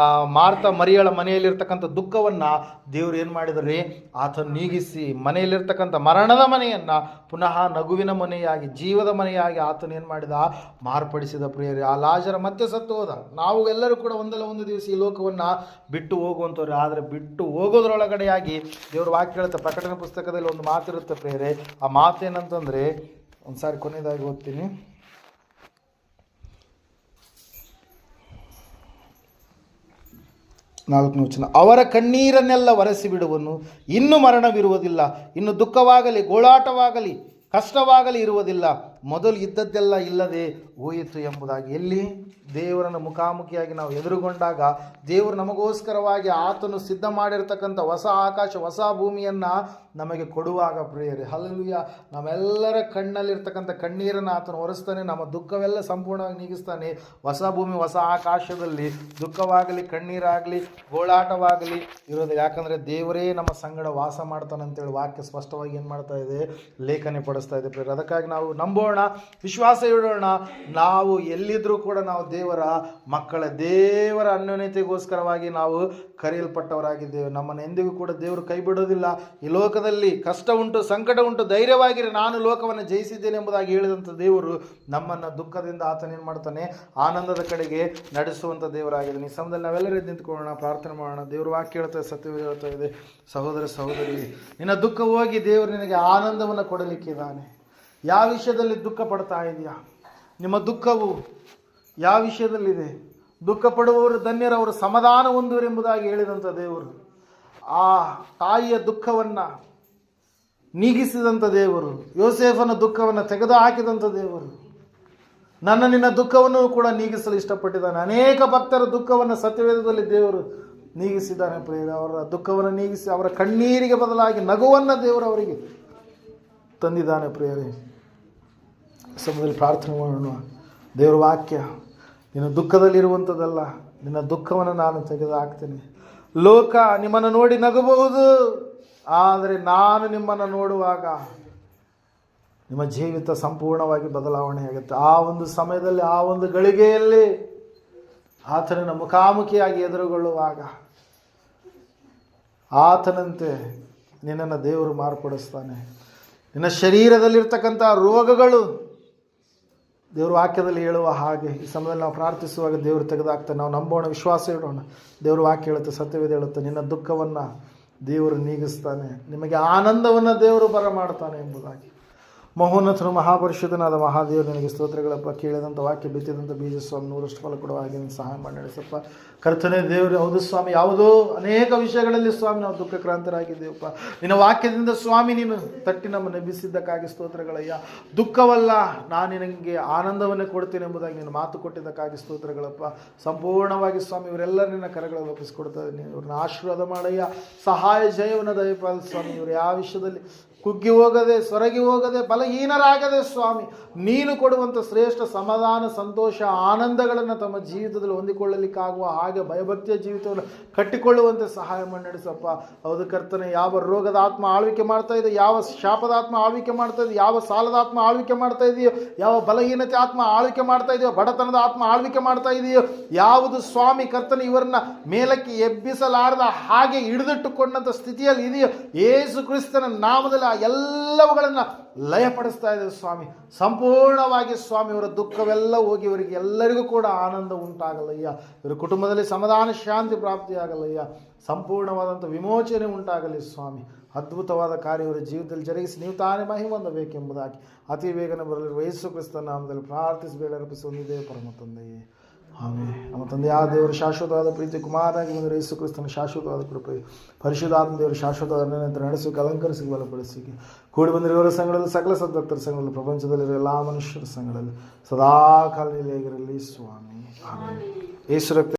ಮಾರ್ತಾ ಮರಿಯಳ ಮನೆಯಲ್ಲಿರ್ತಕ್ಕಂಥ ದುಃಖವನ್ನು ದೇವರು ಏನು ಮಾಡಿದರೆ, ಆತನು ನೀಗಿಸಿ ಮನೆಯಲ್ಲಿರ್ತಕ್ಕಂಥ ಮರಣದ ಮನೆಯನ್ನು ಪುನಃ ನಗುವಿನ ಮನೆಯಾಗಿ, ಜೀವದ ಮನೆಯಾಗಿ ಆತನು ಏನು ಮಾಡಿದ, ಮಾರ್ಪಡಿಸಿದ ಪ್ರಿಯರೇ. ಆ ಲಾಜರ ಮತ್ತೆ ಸತ್ತು ಹೋದ. ನಾವು ಎಲ್ಲರೂ ಕೂಡ ಒಂದಲ್ಲ ಒಂದು ದಿವಸ ಈ ಲೋಕವನ್ನು ಬಿಟ್ಟು ಹೋಗುವಂಥವ್ರು. ಆದರೆ ಬಿಟ್ಟು ಹೋಗೋದ್ರೊಳಗಡೆಯಾಗಿ ದೇವರು ವಾಕ್ಯ ಹೇಳುತ್ತೆ. ಪ್ರಕಟಣೆ ಪುಸ್ತಕದಲ್ಲಿ ಒಂದು ಮಾತಿರುತ್ತೆ ಪ್ರಿಯರೇ. ಆ ಮಾತೇನಂತಂದರೆ, ಒಂದು ಸಾರಿ ಕೊನೆಯದಾಗಿ ಓದ್ತೀನಿ. ನಾಲ್ಕನೇ ವಚನ, ಅವರ ಕಣ್ಣೀರನ್ನೆಲ್ಲ ಒರೆಸಿ ಬಿಡುವನು, ಇನ್ನು ಮರಣವಿರುವುದಿಲ್ಲ, ಇನ್ನು ದುಃಖವಾಗಲಿ ಗೋಳಾಟವಾಗಲಿ ಕಷ್ಟವಾಗಲಿ ಇರುವುದಿಲ್ಲ, ಮೊದಲು ಇದ್ದದ್ದೆಲ್ಲ ಇಲ್ಲದೆ ಹೋಯಿತು ಎಂಬುದಾಗಿ. ಎಲ್ಲಿ ದೇವರನ್ನು ಮುಖಾಮುಖಿಯಾಗಿ ನಾವು ಎದುರುಗೊಂಡಾಗ ದೇವರು ನಮಗೋಸ್ಕರವಾಗಿ ಆತನು ಸಿದ್ಧ ಮಾಡಿರ್ತಕ್ಕಂಥ ಹೊಸ ಆಕಾಶ ಹೊಸ ಭೂಮಿಯನ್ನು ನಮಗೆ ಕೊಡುವಾಗ ಪ್ರಿಯರೇ, ಹಲ್ಲೆಲೂಯಾ, ನಮ್ಮೆಲ್ಲರ ಕಣ್ಣಲ್ಲಿರ್ತಕ್ಕಂಥ ಕಣ್ಣೀರನ್ನು ಆತನು ಒರೆಸ್ತಾನೆ. ನಮ್ಮ ದುಃಖವೆಲ್ಲ ಸಂಪೂರ್ಣವಾಗಿ ನೀಗಿಸ್ತಾನೆ. ಹೊಸ ಭೂಮಿ ಹೊಸ ಆಕಾಶದಲ್ಲಿ ದುಃಖವಾಗಲಿ ಕಣ್ಣೀರಾಗಲಿ ಗೋಳಾಟವಾಗಲಿ ಇರೋದಿಲ್ಲ. ಯಾಕಂದರೆ ದೇವರೇ ನಮ್ಮ ಸಂಗಡ ವಾಸ ಮಾಡ್ತಾನೆ ಅಂತೇಳಿ ವಾಕ್ಯ ಸ್ಪಷ್ಟವಾಗಿ ಏನು ಮಾಡ್ತಾ ಇದೆ, ಲೇಖನೆ ಪಡಿಸ್ತಾ ಇದೆ ಪ್ರಿಯರೇ. ಅದಕ್ಕಾಗಿ ನಾವು ನಂಬೋಣ, ವಿಶ್ವಾಸ ಇಡೋಣ. ನಾವು ಎಲ್ಲಿದ್ರೂ ಕೂಡ ನಾವು ದೇವರ ಮಕ್ಕಳ, ದೇವರ ಅನ್ಯೋನ್ಯತೆಗೋಸ್ಕರವಾಗಿ ನಾವು ಕರೆಯಲ್ಪಟ್ಟವರಾಗಿದ್ದೇವೆ. ನಮ್ಮನ್ನು ಎಂದಿಗೂ ಕೂಡ ದೇವರು ಕೈ ಬಿಡೋದಿಲ್ಲ. ಈ ಲೋಕದಲ್ಲಿ ಕಷ್ಟ ಉಂಟು, ಸಂಕಟ ಉಂಟು, ಧೈರ್ಯವಾಗಿರಿ, ನಾನು ಲೋಕವನ್ನು ಜಯಿಸಿದ್ದೇನೆ ಎಂಬುದಾಗಿ ಹೇಳಿದಂಥ ದೇವರು ನಮ್ಮನ್ನು ದುಃಖದಿಂದ ಆತನೇನು ಮಾಡ್ತಾನೆ, ಆನಂದದ ಕಡೆಗೆ ನಡೆಸುವಂಥ ದೇವರಾಗಿದೆ. ಈ ಸಮಯದಲ್ಲಿ ನಾವೆಲ್ಲರೂ ನಿಂತ್ಕೊಳ್ಳೋಣ, ಪ್ರಾರ್ಥನೆ ಮಾಡೋಣ. ದೇವರು ವಾಕ್ಯ ಹೇಳ್ತಾ ಇದೆ, ಸತ್ಯ ಹೇಳ್ತಾ ಇದೆ, ಸಹೋದರ ಸಹೋದರಿ, ನಿನ್ನ ದುಃಖ ಹೋಗಿ ದೇವರು ನಿನಗೆ ಆನಂದವನ್ನು ಕೊಡಲಿಕ್ಕಿದ್ದಾನೆ. ಯಾವ ವಿಷಯದಲ್ಲಿ ದುಃಖ ಪಡ್ತಾ ಇದೆಯಾ? ನಿಮ್ಮ ದುಃಖವು ಯಾವ ವಿಷಯದಲ್ಲಿದೆ? ದುಃಖ ಪಡುವವರು ಧನ್ಯರವರು, ಸಮಾಧಾನ ಹೊಂದುವರು ಎಂಬುದಾಗಿ ಹೇಳಿದಂಥ ದೇವರು, ಆ ತಾಯಿಯ ದುಃಖವನ್ನು ನೀಗಿಸಿದಂಥ ದೇವರು, ಯೋಸೇಫನ ದುಃಖವನ್ನು ತೆಗೆದು ಹಾಕಿದಂಥ ದೇವರು ನಿನ್ನ ದುಃಖವನ್ನು ಕೂಡ ನೀಗಿಸಲು ಇಷ್ಟಪಟ್ಟಿದ್ದಾನೆ. ಅನೇಕ ಭಕ್ತರ ದುಃಖವನ್ನು ಸತ್ಯವೇದದಲ್ಲಿ ದೇವರು ನೀಗಿಸಿದ್ದಾನೆ ಪ್ರಿಯರೇ. ಅವರ ದುಃಖವನ್ನು ನೀಗಿಸಿ ಅವರ ಕಣ್ಣೀರಿಗೆ ಬದಲಾಗಿ ನಗುವನ್ನು ದೇವರು ಅವರಿಗೆ ತಂದಿದ್ದಾನೆ ಪ್ರಿಯರೇ. ಸಮಯದಲ್ಲಿ ಪ್ರಾರ್ಥನೆ ಮಾಡೋಣ. ದೇವರ ವಾಕ್ಯ, ನಿನ್ನ ದುಃಖದಲ್ಲಿರುವಂಥದ್ದಲ್ಲ, ನಿನ್ನ ದುಃಖವನ್ನು ನಾನು ತೆಗೆದು ಹಾಕ್ತೇನೆ. ಲೋಕ ನಿಮ್ಮನ್ನು ನೋಡಿ ನಗಬಹುದು, ಆದರೆ ನಾನು ನಿಮ್ಮನ್ನು ನೋಡುವಾಗ ನಿಮ್ಮ ಜೀವಿತ ಸಂಪೂರ್ಣವಾಗಿ ಬದಲಾವಣೆ ಆಗುತ್ತೆ. ಆ ಒಂದು ಸಮಯದಲ್ಲಿ, ಆ ಒಂದು ಗಳಿಗೆಯಲ್ಲಿ ಆತನನ್ನು ಮುಖಾಮುಖಿಯಾಗಿ ಎದುರುಗೊಳ್ಳುವಾಗ ಆತನಂತೆ ನಿನ್ನನ್ನು ದೇವರು ಮಾರ್ಪಡಿಸ್ತಾನೆ. ನಿನ್ನ ಶರೀರದಲ್ಲಿರ್ತಕ್ಕಂಥ ರೋಗಗಳು ದೇವರು ವಾಕ್ಯದಲ್ಲಿ ಹೇಳುವ ಹಾಗೆ ಈ ಸಮಯದಲ್ಲಿ ನಾವು ಪ್ರಾರ್ಥಿಸುವಾಗ ದೇವರು ತೆಗೆದುಹಾಕ್ತಾನೆ. ನಾವು ನಂಬೋಣ, ವಿಶ್ವಾಸ ಇಡೋಣ. ದೇವರು ವಾಕ್ಯ ಹೇಳುತ್ತೆ, ಸತ್ಯವೇದ ಹೇಳುತ್ತೆ, ನಿನ್ನ ದುಃಖವನ್ನು ದೇವರು ನೀಗಿಸ್ತಾನೆ, ನಿಮಗೆ ಆನಂದವನ್ನು ದೇವರು ಬರಮಾಡ್ತಾನೆ ಎಂಬುದಾಗಿ. ಮಹೋನ್ನತನು ಮಹಾಪರಿಶುದ್ಧನಾದ ಮಹಾದೇವರು ನಿನಗೆ ಸ್ತೋತ್ರಗಳಪ್ಪ. ಕೇಳಿದಂಥ ವಾಕ್ಯ ಬಿತ್ತಿದಂಥ ಬೀಜ ಸ್ವಾಮಿ 100ರಷ್ಟು ಫಲ ಕೊಡುವ ಹಾಗೆ ನೀನು ಸಹಾಯ ಮಾಡಿ ನಡೆಸಪ್ಪ. ಕರ್ತನೇ ದೇವರು, ಹೌದು ಸ್ವಾಮಿ, ಯಾವುದೋ ಅನೇಕ ವಿಷಯಗಳಲ್ಲಿ ಸ್ವಾಮಿ ನಾವು ದುಃಖಕ್ರಾಂತರಾಗಿದ್ದೇವಪ್ಪ. ನಿನ್ನ ವಾಕ್ಯದಿಂದ ಸ್ವಾಮಿ ನೀನು ತಟ್ಟಿ ನಮ್ಮನ್ನು ಎಬ್ಬಿಸಿದ್ದಕ್ಕಾಗಿ ಸ್ತೋತ್ರಗಳಯ್ಯ. ದುಃಖವಲ್ಲ, ನಾನು ನಿನಗೆ ಆನಂದವನ್ನೇ ಕೊಡ್ತೇನೆ ಎಂಬುದಾಗಿ ನೀನು ಮಾತು ಕೊಟ್ಟಿದ್ದಕ್ಕಾಗಿ ಸ್ತೋತ್ರಗಳಪ್ಪ. ಸಂಪೂರ್ಣವಾಗಿ ಸ್ವಾಮಿ ಇವರೆಲ್ಲರೂ ನಿನ್ನ ಕರಗಳಲ್ಲಿ ಒಪ್ಪಿಸಿಕೊಡ್ತಾ ಇದ್ದೀನಿ. ಇವ್ರನ್ನ ಆಶೀರ್ವಾದ ಮಾಡಯ್ಯ, ಸಹಾಯ ಜಯವನ್ನು ದಯಪಾಲ ಸ್ವಾಮಿ. ಇವರು ಯಾವ ವಿಷಯದಲ್ಲಿ ಕುಗ್ಗಿ ಹೋಗದೆ, ಸೊರಗಿ ಹೋಗದೆ, ಬಲಹೀನರಾಗದೆ ಸ್ವಾಮಿ ನೀನು ಕೊಡುವಂಥ ಶ್ರೇಷ್ಠ ಸಮಾಧಾನ, ಸಂತೋಷ, ಆನಂದಗಳನ್ನು ತಮ್ಮ ಜೀವಿತದಲ್ಲಿ ಹೊಂದಿಕೊಳ್ಳಲಿಕ್ಕಾಗುವ ಹಾಗೆ ಭಯಭಕ್ತಿಯ ಜೀವಿತವನ್ನು ಕಟ್ಟಿಕೊಳ್ಳುವಂತೆ ಸಹಾಯ ಮಾಡಿ ನಡೆಸಪ್ಪ. ಹೌದು ಕರ್ತನೆ, ಯಾವ ರೋಗದ ಆತ್ಮ ಆಳ್ವಿಕೆ ಮಾಡ್ತಾ ಇದೆ, ಯಾವ ಶಾಪದ ಆತ್ಮ ಆಳ್ವಿಕೆ ಮಾಡ್ತಾ ಇದೆಯೋ, ಯಾವ ಸಾಲದ ಆತ್ಮ ಆಳ್ವಿಕೆ ಮಾಡ್ತಾ ಇದೆಯೋ, ಯಾವ ಬಲಹೀನತೆ ಆತ್ಮ ಆಳ್ವಿಕೆ ಮಾಡ್ತಾ ಇದೆಯೋ, ಬಡತನದ ಆತ್ಮ ಆಳ್ವಿಕೆ ಮಾಡ್ತಾ ಇದೆಯೋ, ಯಾವುದು ಸ್ವಾಮಿ ಕರ್ತನೆ ಇವರನ್ನ ಮೇಲಕ್ಕೆ ಎಬ್ಬಿಸಲಾರದ ಹಾಗೆ ಹಿಡಿದಿಟ್ಟುಕೊಂಡಂಥ ಸ್ಥಿತಿಯಲ್ಲಿ ಇದೆಯೋ, ಯೇಸು ಕ್ರಿಸ್ತನ ನಾಮದಲ್ಲಿ ಎಲ್ಲವುಗಳನ್ನು ಲಯಪಡಿಸ್ತಾ ಇದೆ ಸ್ವಾಮಿ. ಸಂಪೂರ್ಣವಾಗಿ ಸ್ವಾಮಿ ಇವರ ದುಃಖವೆಲ್ಲ ಹೋಗಿ ಇವರಿಗೆ ಎಲ್ಲರಿಗೂ ಕೂಡ ಆನಂದ ಉಂಟಾಗಲಯ್ಯ. ಇವರ ಕುಟುಂಬದಲ್ಲಿ ಸಮಾಧಾನ ಶಾಂತಿ ಪ್ರಾಪ್ತಿಯಾಗಲಯ್ಯ. ಸಂಪೂರ್ಣವಾದಂಥ ವಿಮೋಚನೆ ಉಂಟಾಗಲಿ ಸ್ವಾಮಿ. ಅದ್ಭುತವಾದ ಕಾರ್ಯ ಇವರ ಜೀವಿತದಲ್ಲಿ ಜರುಗಿಸಿ ನೀವು ತಾನೇ ಮಹಿಮೆ ಹೊಂದಬೇಕೆಂಬುದಾಗಿ ಅತಿ ಬೇಗನೆ ಬರಲಿರುವ ಯೇಸು ಕ್ರಿಸ್ತನ ನಾಮದಲ್ಲಿ ಪ್ರಾರ್ಥಿಸಿ ಬೇಡರ್ಪಿಸುವಂದಿದೆ ಪರಮ ತಂದೆಯೇ, ಆಮೇಲೆ. ನಮ್ಮ ತಂದೆಯಾದ ದೇವರ ಶಾಶ್ವತವಾದ ಪ್ರೀತಿ, ಕುಮಾರನಾಗಿ ಬಂದರೆ ಯೇಸು ಕ್ರಿಸ್ತನ ಶಾಶ್ವತವಾದ ಕೃಪೆ, ಪರಿಶುದ್ಧಾತ್ಮ ದೇವರ ಶಾಶ್ವತವಾದ ನಂತರ ನಡೆಸೋಕೆ, ಅಲಂಕರಿಸಿ, ಬಲಪಡಿಸಿ ಕೂಡಿ ಬಂದಿರುವವರ ಸಂಘಗಳಲ್ಲಿ, ಸಕಲ ಸದ್ಭಕ್ತರ ಸಂಘಗಳಲ್ಲಿ, ಪ್ರಪಂಚದಲ್ಲಿರುವ ಎಲ್ಲ ಮನುಷ್ಯರ ಸಂಘಗಳಲ್ಲಿ ಸದಾ ಕಾಲ ನಿಲೆಯಾಗಿರಲಿ ಸ್ವಾಮಿ. ಆಮೇಲೆ. ಯೇಸು ರಕ್ತ